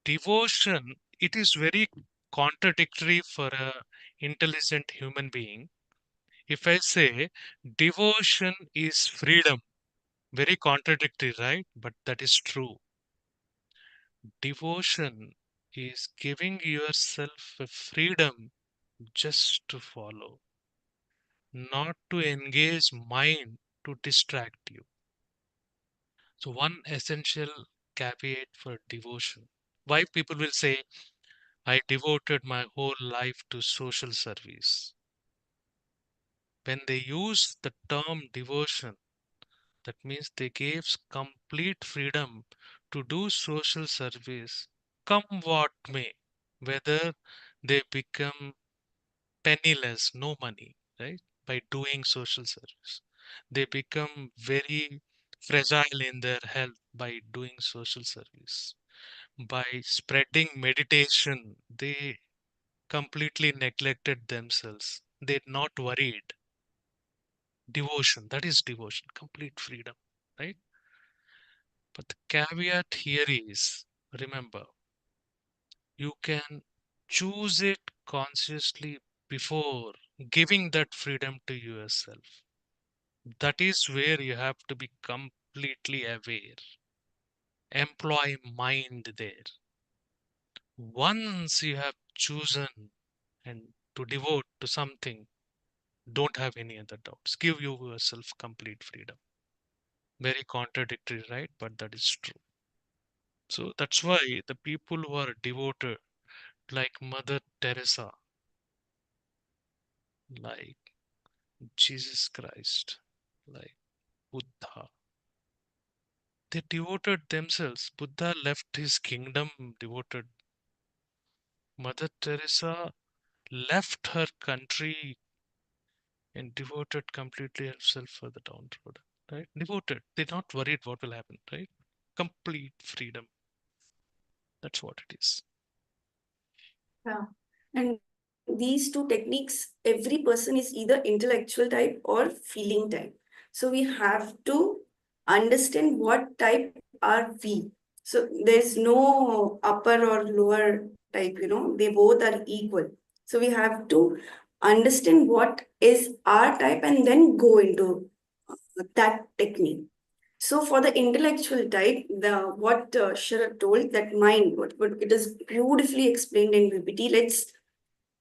Devotion, it is very contradictory for a intelligent human being. If I say devotion is freedom, very contradictory, right? But that is true. Devotion is giving yourself a freedom just to follow, not to engage mind to distract you. So one essential caveat for devotion. Why people will say, I devoted my whole life to social service. When they use the term devotion, that means they gave complete freedom to do social service, come what may, whether they become penniless, no money, right? By doing social service. They become very fragile in their health by doing social service. By spreading meditation, they completely neglected themselves. They're not worried. Devotion, that is devotion, complete freedom, right? But the caveat here is, remember, you can choose it consciously before giving that freedom to yourself. That is where you have to be completely aware. Employ mind there. Once you have chosen and to devote to something, don't have any other doubts. Give yourself complete freedom. Very contradictory, right? But that is true. So that's why the people who are devoted, like Mother Teresa, like Jesus Christ, like Buddha, they devoted themselves. Buddha left his kingdom devoted. Mother Teresa left her country and devoted completely herself for the downtrodden, right? Devoted. They're not worried what will happen, right? Complete freedom. That's what it is. Yeah. And these two techniques, every person is either intellectual type or feeling type. So we have to understand what type are we. So there's no upper or lower type, they both are equal. So we have to understand what is our type and then go into that technique. So for the intellectual type, the what Sharad told, that mind, what it is beautifully explained in VPT. Let's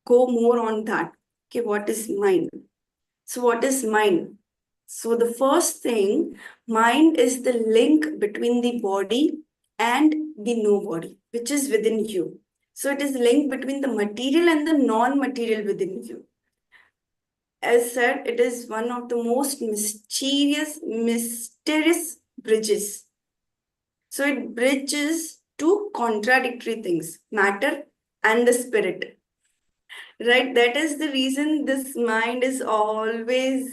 go more on that. Okay, what is mind? So what is mind? So the first thing, mind is the link between the body and the no body, which is within you. So it is link between the material and the non-material within you. As said, it is one of the most mysterious bridges. So it bridges two contradictory things, matter and the spirit. Right? That is the reason this mind is always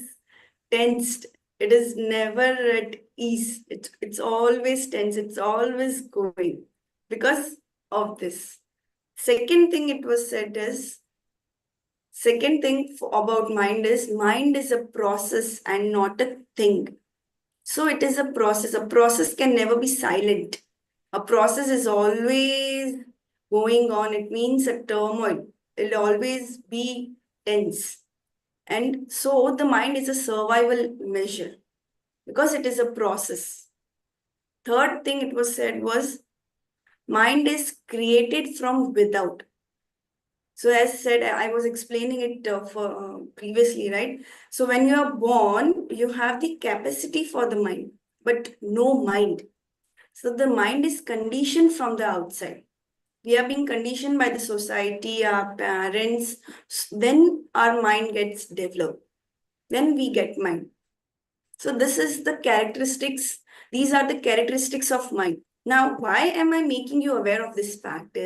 tensed. It is never at ease. It's always tense. It's always going because of this. Second thing it was said is, second thing about mind is a process and not a thing. So it is a process. A process can never be silent. A process is always going on. It means a turmoil. It'll always be tense. And so the mind is a survival measure because it is a process. Third thing it was said was, mind is created from without. So as said, I was explaining it for previously, right? So when you are born, you have the capacity for the mind, but no mind. So the mind is conditioned from the outside. We are being conditioned by the society, our parents. Then our mind gets developed. Then we get mind. So this is the characteristics. These are the characteristics of mind. Now, why am I making you aware of this fact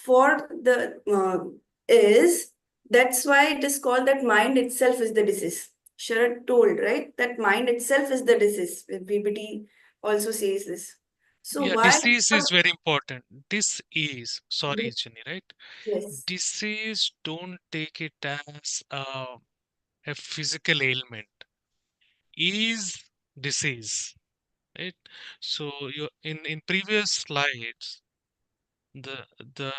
for the is that's why it is called that mind itself is the disease. Sharad told, right, that mind itself is the disease. Everybody also says this. So Yeah, why? disease is very important. This is, sorry, Jenny, right? Yes. Disease, don't take it as a physical ailment. Is disease, right? So you in previous slides, the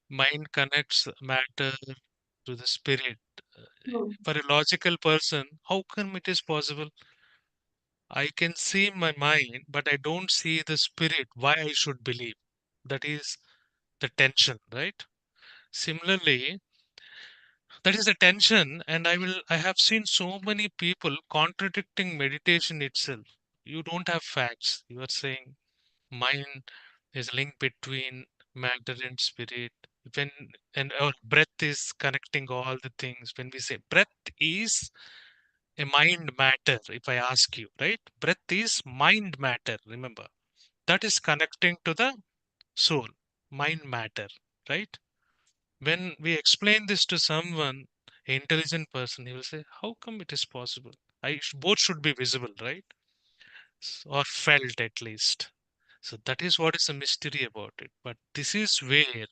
mind connects matter to the spirit. Uh, Hmm. For a logical person, how come it is possible? I can see my mind, but I don't see the spirit. Why I should believe? That is the tension, right? Similarly, that is the tension, and I have seen so many people contradicting meditation itself. You don't have facts. You are saying mind is linked between matter and spirit. When and our breath is connecting all the things. When we say breath is a mind matter, if I ask you, right? Breath is mind matter, remember. That is connecting to the soul, mind matter, right? When we explain this to someone, an intelligent person, he will say, how come it is possible? Both should be visible, right? Or felt at least. So that is what is the mystery about it. But this is where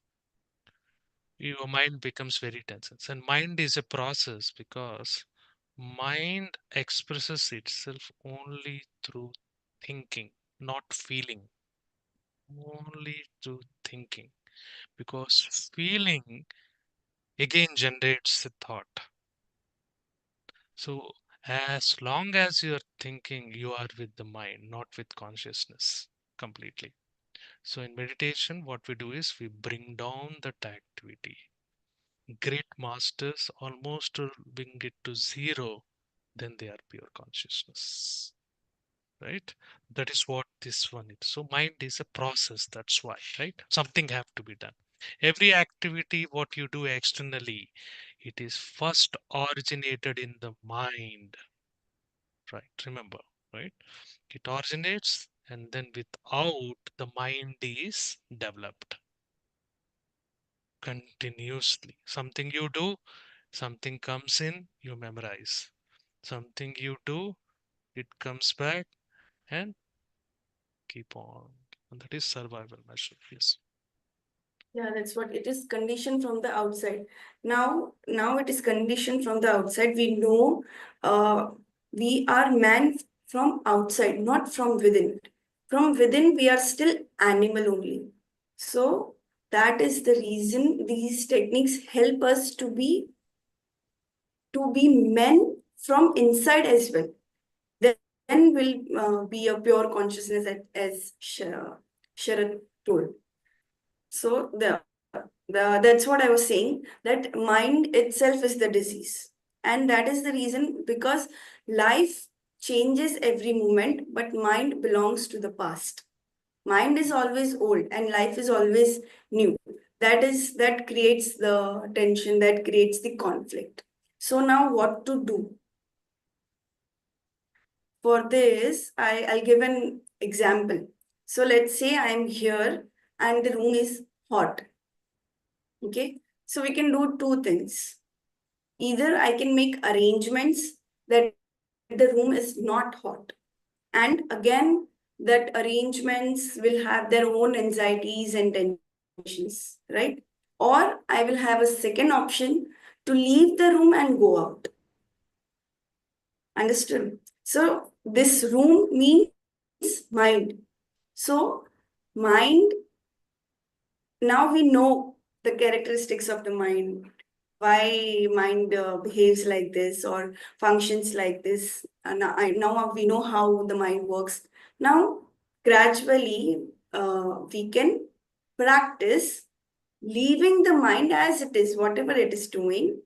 your mind becomes very tense. And mind is a process because mind expresses itself only through thinking, not feeling, only through thinking. Because feeling again generates a thought. So as long as you're thinking, you are with the mind, not with consciousness completely. So in meditation, what we do is we bring down that activity. Great masters almost bring it to zero, then they are pure consciousness. Right? That is what this one is. So mind is a process, that's why, right? Something have to be done. Every activity, what you do externally, it is first originated in the mind. Right? Remember, right? It originates and then without the mind is developed. continuously. Something you do, something comes in, you memorize. Something you do, it comes back and keep on. And that is survival measure. Yes. Yeah, that's what it is, conditioned from the outside. Now it is conditioned from the outside. We know uh, we are man from outside, not from within. From within, we are still animal only. So that is the reason these techniques help us to be men from inside as well. Then will be a pure consciousness as Sharat told. So that's what I was saying, that mind itself is the disease. And that is the reason, because life changes every moment, but mind belongs to the past. Mind is always old and life is always new. That creates the tension, that creates the conflict. So now what to do? For this, I'll give an example. So let's say I'm here and the room is hot. Okay. So we can do two things. Either I can make arrangements that the room is not hot. And again, that arrangements will have their own anxieties and tensions, right? Or I will have a second option to leave the room and go out. Understood? So this room means mind. So mind, now we know the characteristics of the mind, why mind behaves like this or functions like this. And now we know how the mind works. Now, gradually, we can practice leaving the mind as it is, whatever it is doing,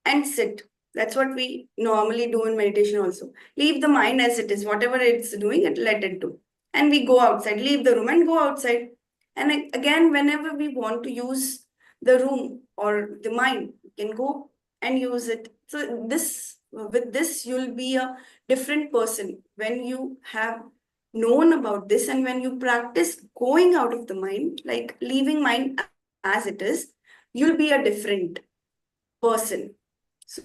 and sit. That's what we normally do in meditation also. Leave the mind as it is, whatever it's doing, let it do. And we go outside, leave the room and go outside. And again, whenever we want to use the room or the mind, we can go and use it. So with this, you'll be a different person. When you have known about this and when you practice going out of the mind, like leaving mind as it is, you'll be a different person. So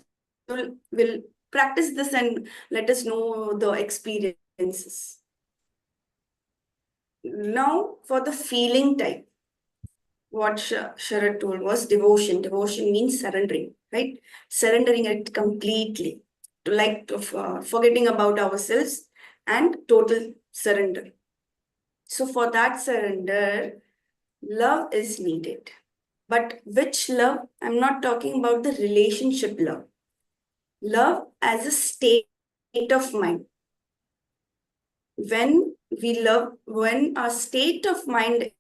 we'll practice this and let us know the experiences. Now, for the feeling type, what Sharad told was devotion. Devotion means surrendering, right? Surrendering it completely, to forgetting about ourselves and total surrender. So for that surrender, love is needed. But which love? I'm not talking about the relationship love. Love as a state of mind. When our state of mind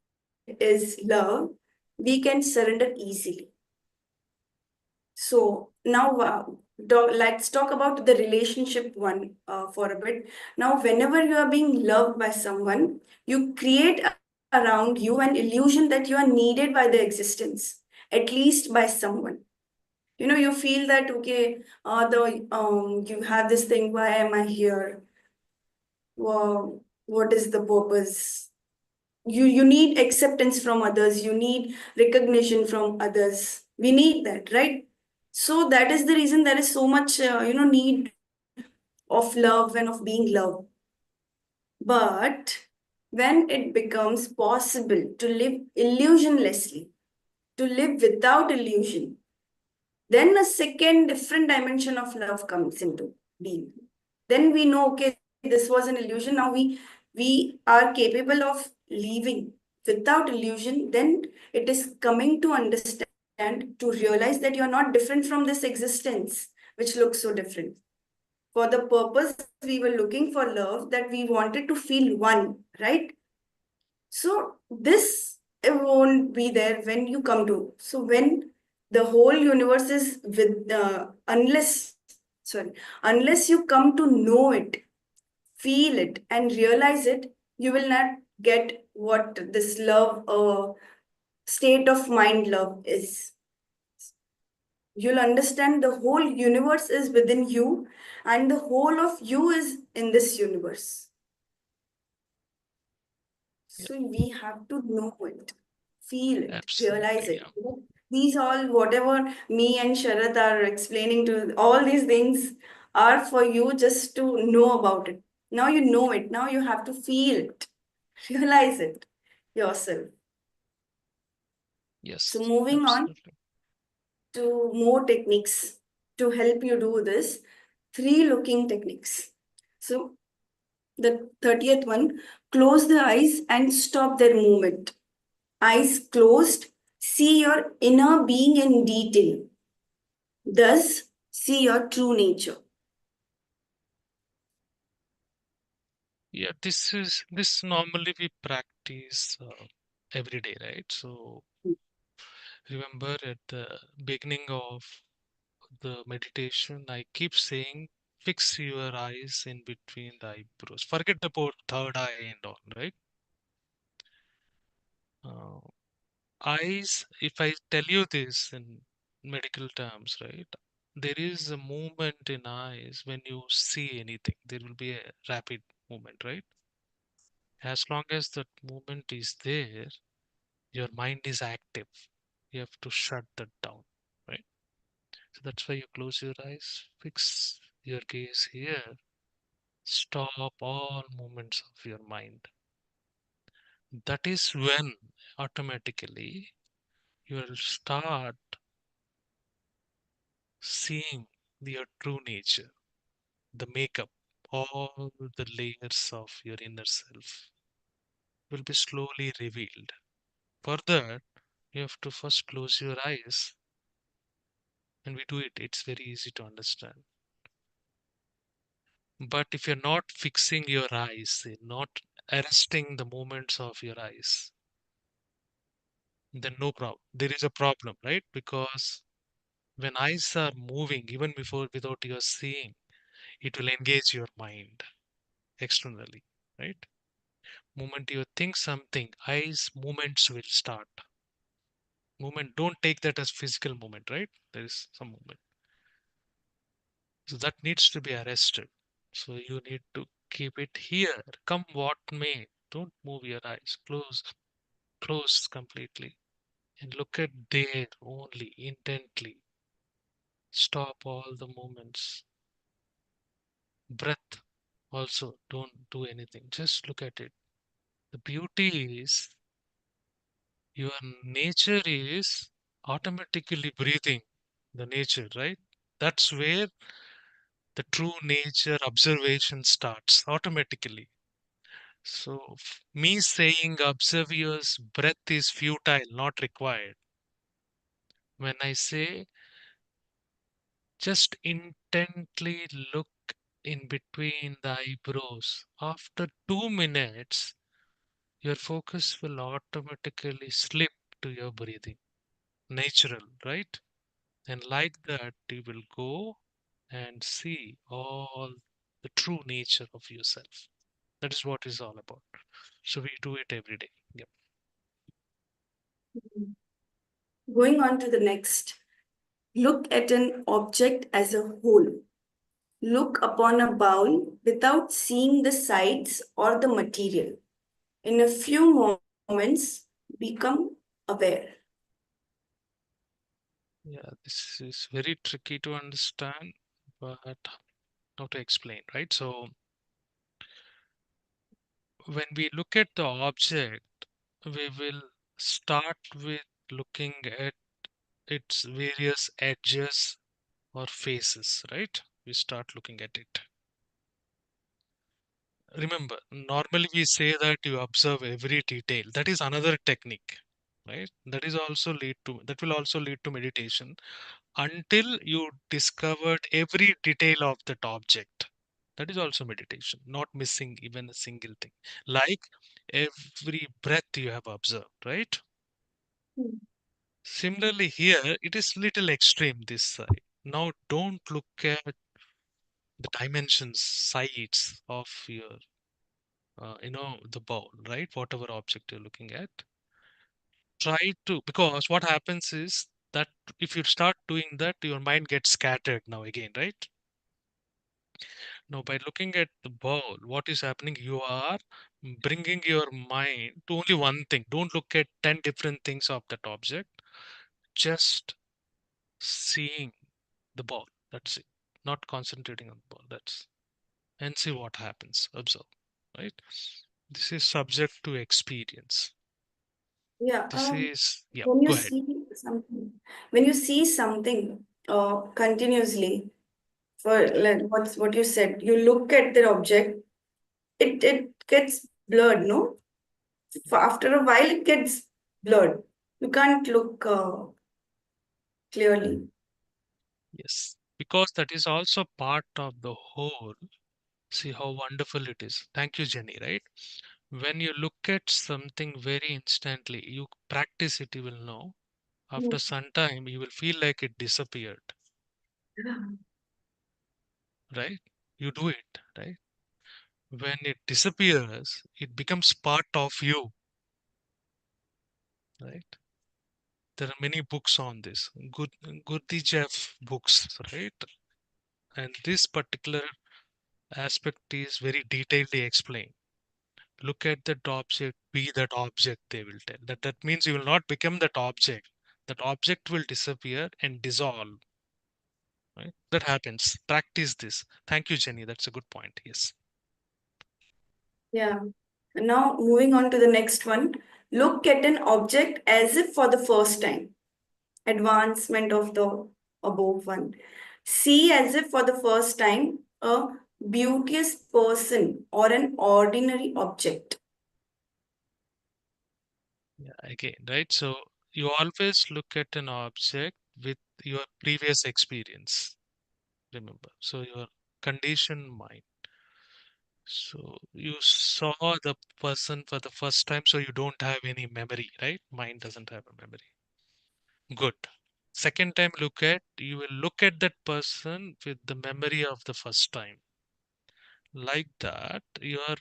is love, we can surrender easily. So now let's talk about the relationship one for a bit. Now, whenever you are being loved by someone, you create around you an illusion that you are needed by the existence, at least by someone. You feel that, okay, you have this thing, why am I here? Wow, what is the purpose? You need acceptance from others, you need recognition from others. We need that, right? So that is the reason there is so much need of love and of being loved. But when it becomes possible to live illusionlessly, to live without illusion, then a second different dimension of love comes into being. Then we know, okay, this was an illusion. Now we are capable of leaving without illusion. Then it is coming to understand, to realize that you are not different from this existence, which looks so different. For the purpose, we were looking for love, that we wanted to feel one, right? So this won't be there when you come to. So when the whole universe is with, unless you come to know it, feel it, and realize it, you will not get what this love, state of mind love is. You'll understand the whole universe is within you, and the whole of you is in this universe. Yeah. So we have to know it. Feel it, realize Absolutely. it. These all, whatever me and Sharat are explaining to, all these things are for you just to know about it. Now you know it. Now you have to feel it, realize it yourself. So Yes, moving on absolutely. to more techniques to help you do this. Three looking techniques. So the 30th one, close the eyes and stop their movement. Eyes closed, see your inner being in detail. Thus, see your true nature. Yeah, this normally we practice every day, right? So remember at the beginning of the meditation, I keep saying fix your eyes in between the eyebrows. Forget about third eye and all, right? Uh, Eyes, if I tell you this in medical terms, right? There is a movement in eyes when you see anything. There will be a rapid movement, right? As long as that movement is there, your mind is active. You have to shut that down, right? So that's why you close your eyes, fix your gaze here, stop all movements of your mind. That is when automatically you will start seeing your true nature, the makeup, all the layers of your inner self will be slowly revealed. For that, you have to first close your eyes, and we do it. It's very easy to understand. But if you're not fixing your eyes, not arresting the movements of your eyes, then no problem. There is a problem, right? Because when eyes are moving, even before without your seeing, it will engage your mind externally, right? Moment you think something, eyes movements will start. Movement, don't take that as physical movement, right? There is some movement. So that needs to be arrested. So you need to keep it here. Come what may. Don't move your eyes. Close completely. And look at there only, intently. Stop all the movements. Breath also, don't do anything. Just look at it. The beauty is your nature is automatically breathing the nature, right? That's where the true nature observation starts automatically. So, me saying observe your breath is futile, not required. When I say just intently look in between the eyebrows, after 2 minutes, your focus will automatically slip to your breathing. Natural, right? And like that, you will go and see all the true nature of yourself. That is what it's all about. So we do it every day. Yep. Going on to the next. Look at an object as a whole. Look upon a bowl without seeing the sides or the material. In a few moments, become aware. Yeah, this is very tricky to understand, but how to explain, right? So when we look at the object, we will start with looking at its various edges or faces, right? We start looking at it. Remember, normally we say that you observe every detail. That is another technique, right? That will also lead to meditation until you discovered every detail of that object. That is also meditation, not missing even a single thing. Like every breath you have observed, right? Hmm. Similarly, here it is little extreme this side. Now don't look at the dimensions, sides of your the bowl, right? Whatever object you're looking at, try to, because what happens is that if you start doing that, your mind gets scattered now again, right? Now by looking at the bowl, what is happening, you are bringing your mind to only one thing. Don't look at 10 different things of that object. Just seeing the ball. That's it. Not concentrating on the ball. That's and see what happens. Observe. Right? This is subject to experience. Yeah. This is yeah, When you go ahead. see something, when you see something continuously, for like what you said, you look at the object, it gets blurred, no? After a while, it gets blurred. You can't look clearly. Yes. Because that is also part of the whole. See how wonderful it is. Thank you, Jenny, right? When you look at something very instantly, you practice it, you will know. After some time, you will feel like it disappeared, right? You do it, right? When it disappears, it becomes part of you, right? There are many books on this. Good Gurdjieff books, right? And this particular aspect is very detailedly explained. Look at that object, be that object, they will tell. That means you will not become that object. That object will disappear and dissolve. Right? That happens. Practice this. Thank you, Jenny. That's a good point. Yes. Yeah. Now, moving on to the next one. Look at an object as if for the first time. Advancement of the above one. See as if for the first time a beauteous person or an ordinary object. Yeah, again, right? So you always look at an object with your previous experience. Remember. So your conditioned mind. So you saw the person for the first time, so you don't have any memory, right? Mind doesn't have a memory. Good. Second time you will look at that person with the memory of the first time. Like that, your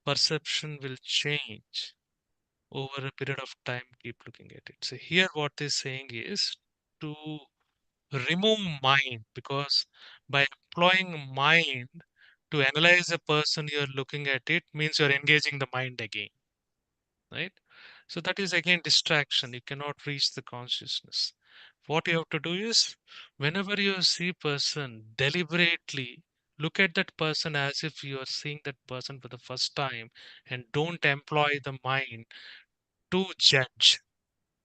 perception will change over a period of time. Keep looking at it. So here what they're saying is to remove mind, because by employing mind to analyze a person you're looking at, it means you're engaging the mind again, right? So that is again distraction. You cannot reach the consciousness. What you have to do is, whenever you see person, deliberately look at that person as if you are seeing that person for the first time, and don't employ the mind to judge.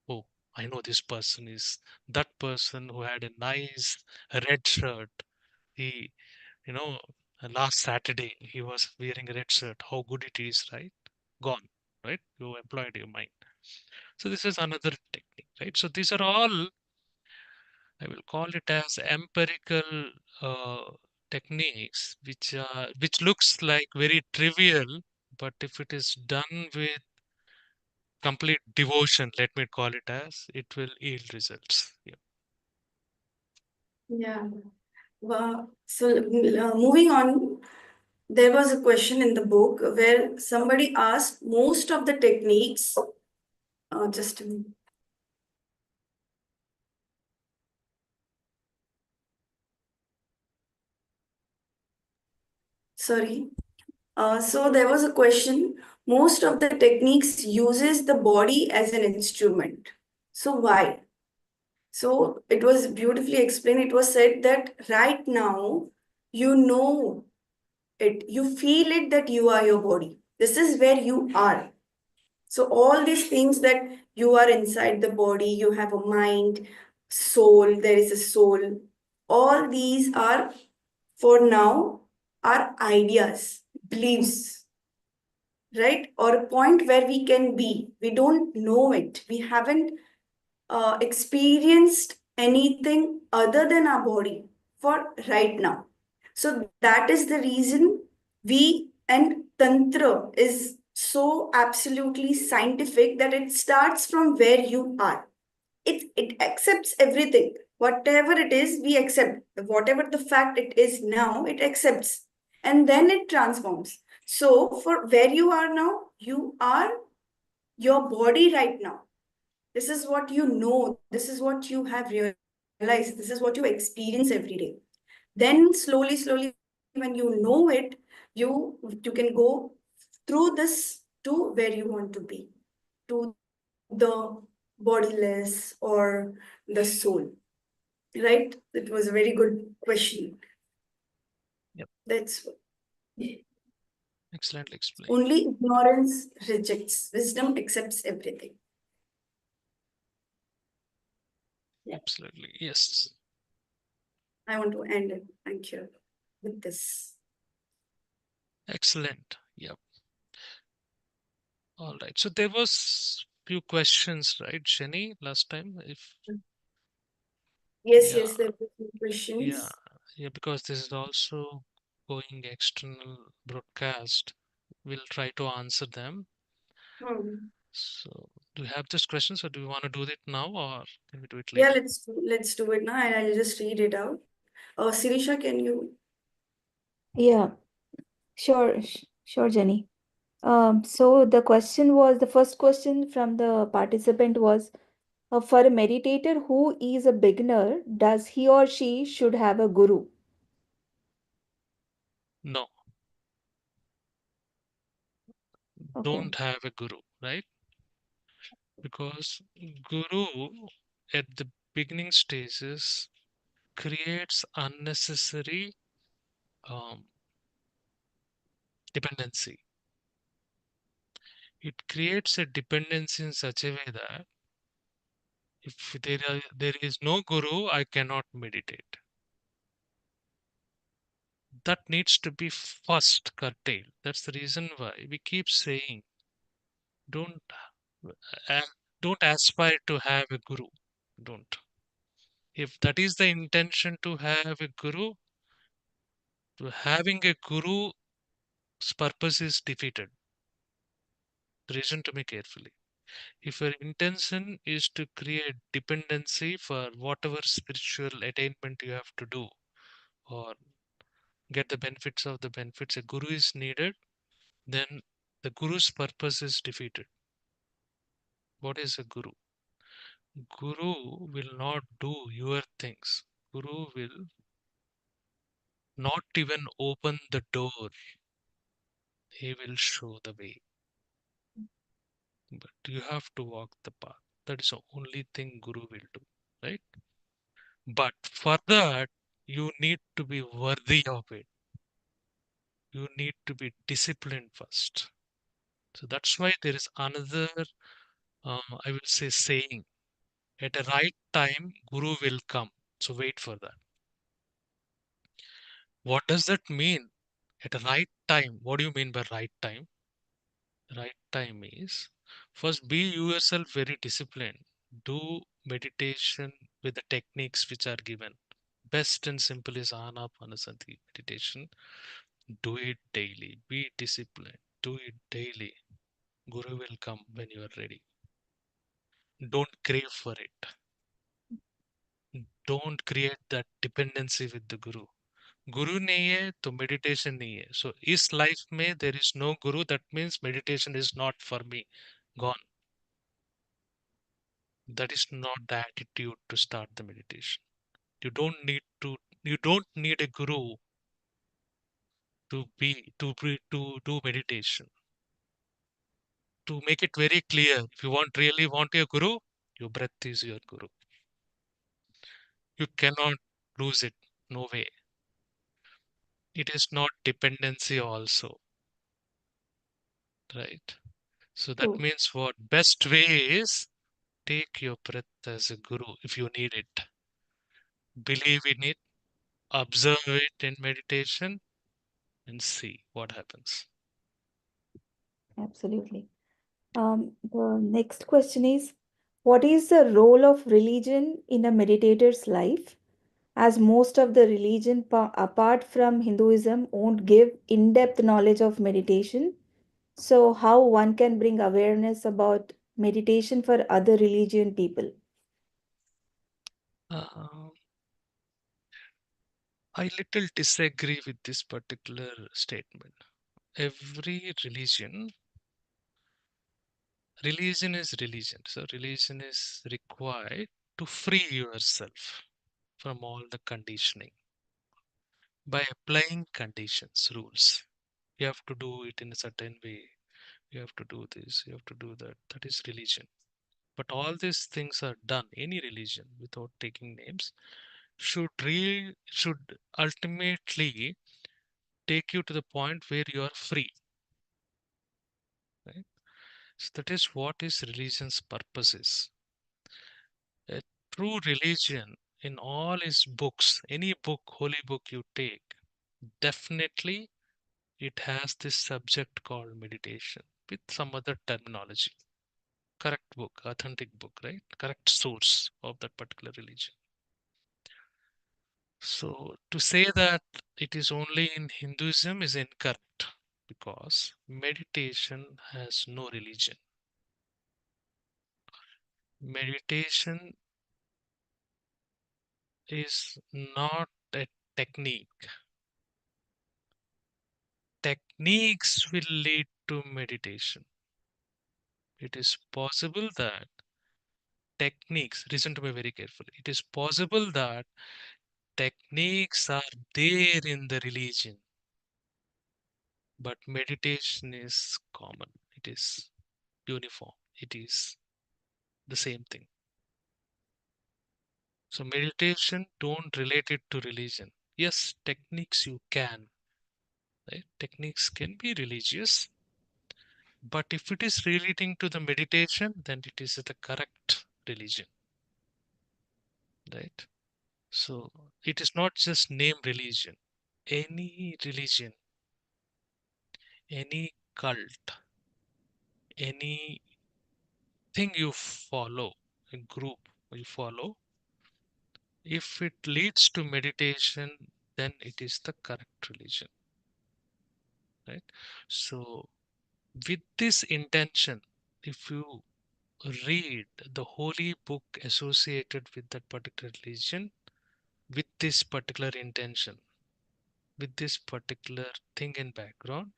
Oh, I know this person is that person who had a nice red shirt. He, you know, last Saturday he was wearing a red shirt. How good it is, right? Gone, right? You employed your mind. So this is another technique, right? So these are all, I will call it as empirical techniques, which looks like very trivial, but if it is done with complete devotion, let me call it as, it will yield results. Yeah. Yeah. So, moving on, there was a question in the book where somebody asked most of the techniques. Just a minute. Sorry. So there was a question. Most of the techniques uses the body as an instrument. So why? So it was beautifully explained. It was said that right now you know it, you feel it that you are your body. This is where you are. So all these things that you are inside the body, you have a mind, soul, there is a soul. All these are for now are ideas, beliefs, right? Or a point where we can be. We don't know it. We haven't experienced anything other than our body for right now. So that is the reason we and Tantra is so absolutely scientific that it starts from where you are. It accepts everything. Whatever it is, we accept. Whatever the fact it is now, it accepts. And then it transforms. So for where you are now, you are your body right now. This is what you know. This is what you have realized. This is what you experience every day. Then slowly, slowly, when you know it, you can go through this to where you want to be, to the bodiless or the soul. Right? That was a very good question. Yep. That's Excellently explained. only ignorance rejects, wisdom accepts everything. Yeah. Absolutely. Yes. I want to end it. Thank you with this. Excellent. Yep. All right. So there was few questions, right, Jenny, last time? If Yes, yeah, yes, there were some yeah, questions. yeah, because this is also going external broadcast. We'll try to answer them. Hmm. So do you have these questions or do you want to do it now or can we do it Yeah, later? let's do it now, and I'll just read it out. Sirisha, can you? Yeah, sure, sure, Jenny. So the first question from the participant was, for a meditator who is a beginner, does he or she should have a guru? No, Okay, don't have a guru, right? Because guru at the beginning stages creates unnecessary um, dependency. It creates a dependency in such a way that if there is no guru, I cannot meditate. That needs to be first curtailed. That's the reason why we keep saying don't uh, don't aspire to have a guru. Don't. If that is the intention to have a guru, to having a guru's purpose is defeated. Listen to me carefully. If your intention is to create dependency for whatever spiritual attainment you have to do or get the benefits of the benefits, a guru is needed, then the guru's purpose is defeated. What is a guru? Guru will not do your things. Guru will not even open the door. He will show the way. But you have to walk the path. That is the only thing Guru will do, right? But for that, you need to be worthy of it. You need to be disciplined first. So that's why there is another, I will say, saying at a right time, Guru will come. So wait for that. What does that mean? At a right time, what do you mean by right time? Right time is first be yourself very disciplined. Do meditation with the techniques which are given. Best and simple is anapanasati meditation. Do it daily. Be disciplined. Do it daily. Guru will come when you are ready. Don't crave for it. Don't create that dependency with the Guru. Guru nahi hai, to meditation nahi hai. So, is life mein there is no Guru, that means meditation is not for me. Gone. That is not the attitude to start the meditation. You don't need to. You don't need a guru to do meditation. To make it very clear, if you really want your guru, your breath is your guru. You cannot lose it. No way. It is not dependency also, right? So that true, means what best way is take your breath as a guru if you need it. Believe in it, observe it in meditation, and see what happens. absolutely. The next question is, what is the role of religion in a meditator's life? As most of the religion, apart from Hinduism, won't give in-depth knowledge of meditation. So, how one can bring awareness about meditation for other religion people? Uh, I little disagree with this particular statement. Every religion is religion. So religion is required to free yourself from all the conditioning by applying conditions, rules. You have to do it in a certain way. you have to do this, you have to do that. That is religion. But all these things are done, any religion, without taking names, should ultimately take you to the point where you are free, right? So that is what is religion's purpose is. A true religion in all its books, any book, holy book you take, definitely it has this subject called meditation with some other terminology. Correct book, authentic book, right? Correct source of that particular religion. So to say that it is only in Hinduism is incorrect because meditation has no religion. Meditation is not a technique. Techniques will lead to meditation. It is possible that techniques, listen to me very carefully, it is possible that techniques are there in the religion, but meditation is common, it is uniform, it is the same thing. So meditation, don't relate it to religion. Yes, techniques you can, right? Techniques can be religious, but if it is relating to the meditation, then it is the correct religion, right? So it is not just name religion. Any religion, any cult, anything you follow, a group you follow, if it leads to meditation, then it is the correct religion, right? So with this intention, if you read the holy book associated with that particular religion, with this particular intention, with this particular thing in background,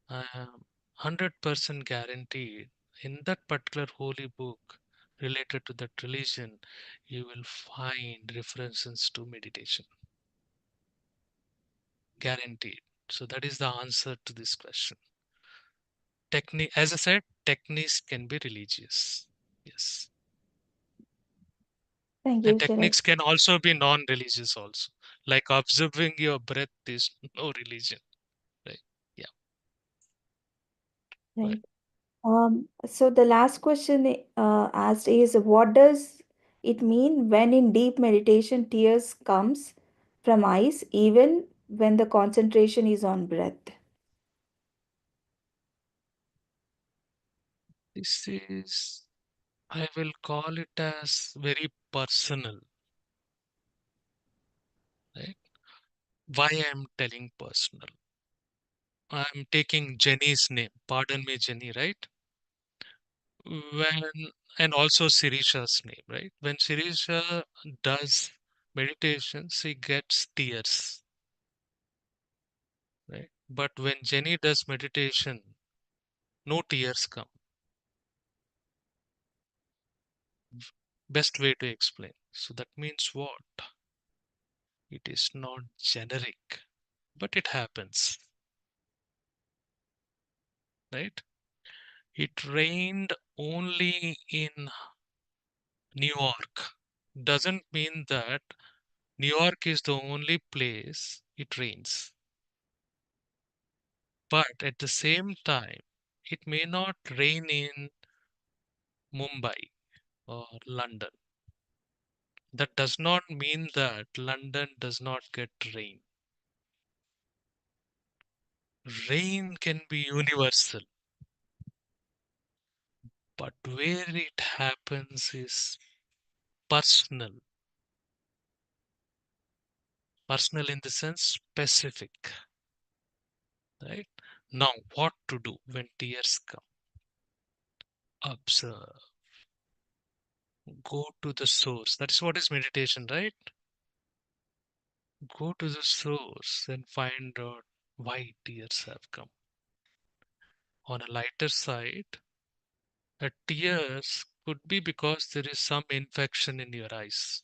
I am 100% guaranteed in that particular holy book related to that religion, you will find references to meditation. Guaranteed. So that is the answer to this question. Technique, as I said, techniques can be religious. Yes. Thank And you, Sharad. techniques can also be non-religious also. Like observing your breath is no religion, right? Yeah. Right. Right. So the last question asked is, what does it mean when in deep meditation tears comes from eyes even when the concentration is on breath? This is, I will call it as very personal, right? Why I am telling personal? I am taking Jenny's name. Pardon me, Jenny, right? When, and also Sirisha's name, right? When Sirisha does meditation, she gets tears, right? But when Jenny does meditation, no tears come. Best way to explain. So that means what? It is not generic, but it happens, right? It rained only in New York. Doesn't mean that New York is the only place it rains. But at the same time, it may not rain in Mumbai or London. That does not mean that London does not get rain. Rain can be universal, but where it happens is personal. Personal in the sense specific, right? Now, what to do when tears come? Observe. Go to the source. That is what is meditation, right? Go to the source and find out why tears have come. On a lighter side, the tears could be because there is some infection in your eyes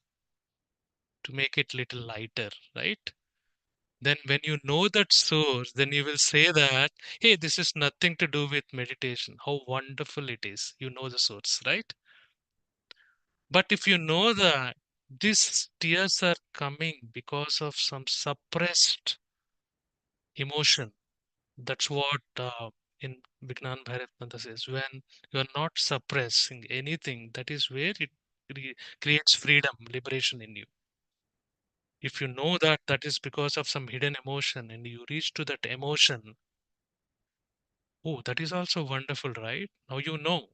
to make it little lighter, right? Then when you know that source, then you will say that, hey, this is nothing to do with meditation. How wonderful it is. You know the source, right? But if you know that these tears are coming because of some suppressed emotion, that's what in Vigyan Bhairav Manta says. When you are not suppressing anything, that is where it creates freedom, liberation in you. If you know that that is because of some hidden emotion and you reach to that emotion, oh, that is also wonderful, right? Now you know.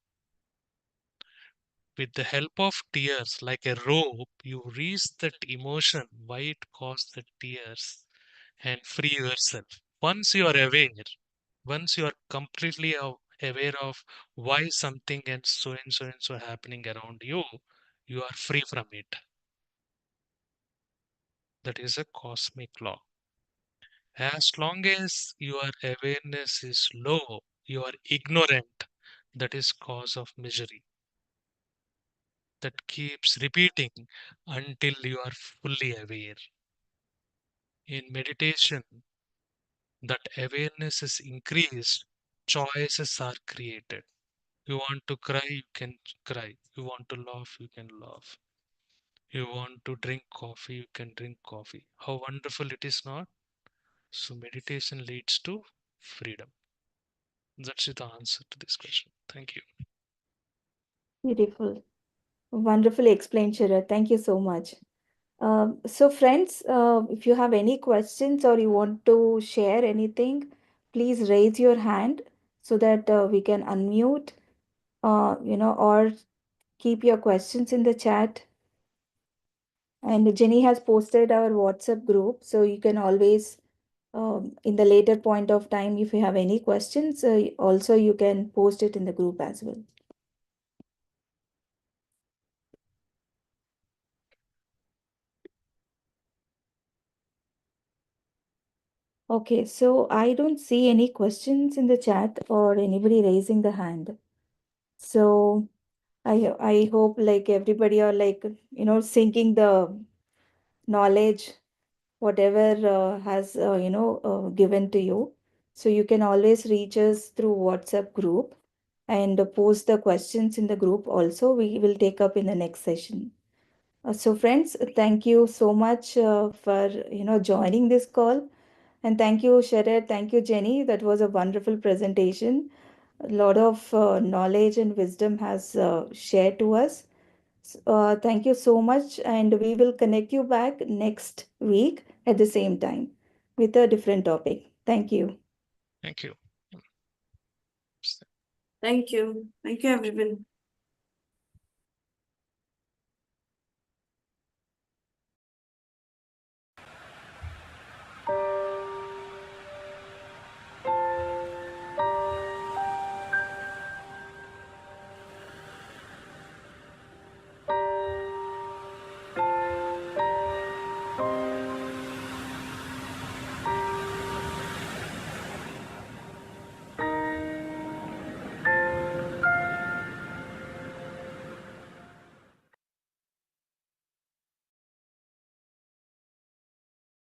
With the help of tears, like a rope, you reach that emotion, why it caused the tears, and free yourself. Once you are aware, once you are completely aware of why something and so and so and so happening around you, you are free from it. That is a cosmic law. As long as your awareness is low, you are ignorant. That is cause of misery. That keeps repeating until you are fully aware. In meditation, that awareness is increased, choices are created. You want to cry, you can cry. You want to laugh, you can laugh. You want to drink coffee, you can drink coffee. How wonderful it is, not? So, meditation leads to freedom. That's the answer to this question. Thank you. Beautiful. Wonderfully explained, Sharad. Thank you so much. So, friends, if you have any questions or you want to share anything, please raise your hand so that we can unmute, or keep your questions in the chat. And Jenny has posted our WhatsApp group, so you can always, in the later point of time, if you have any questions, also you can post it in the group as well. Okay, so I don't see any questions in the chat or anybody raising the hand. So I hope like everybody are like sinking the knowledge whatever has given to you. So you can always reach us through WhatsApp group and post the questions in the group also. We will take up in the next session. So friends, thank you so much for joining this call. And thank you, Sharad. Thank you, Jenny. That was a wonderful presentation. A lot of knowledge and wisdom has shared to us. Thank you so much. And we will connect you back next week at the same time with a different topic. Thank you. Thank you. Thank you. Thank you, everyone.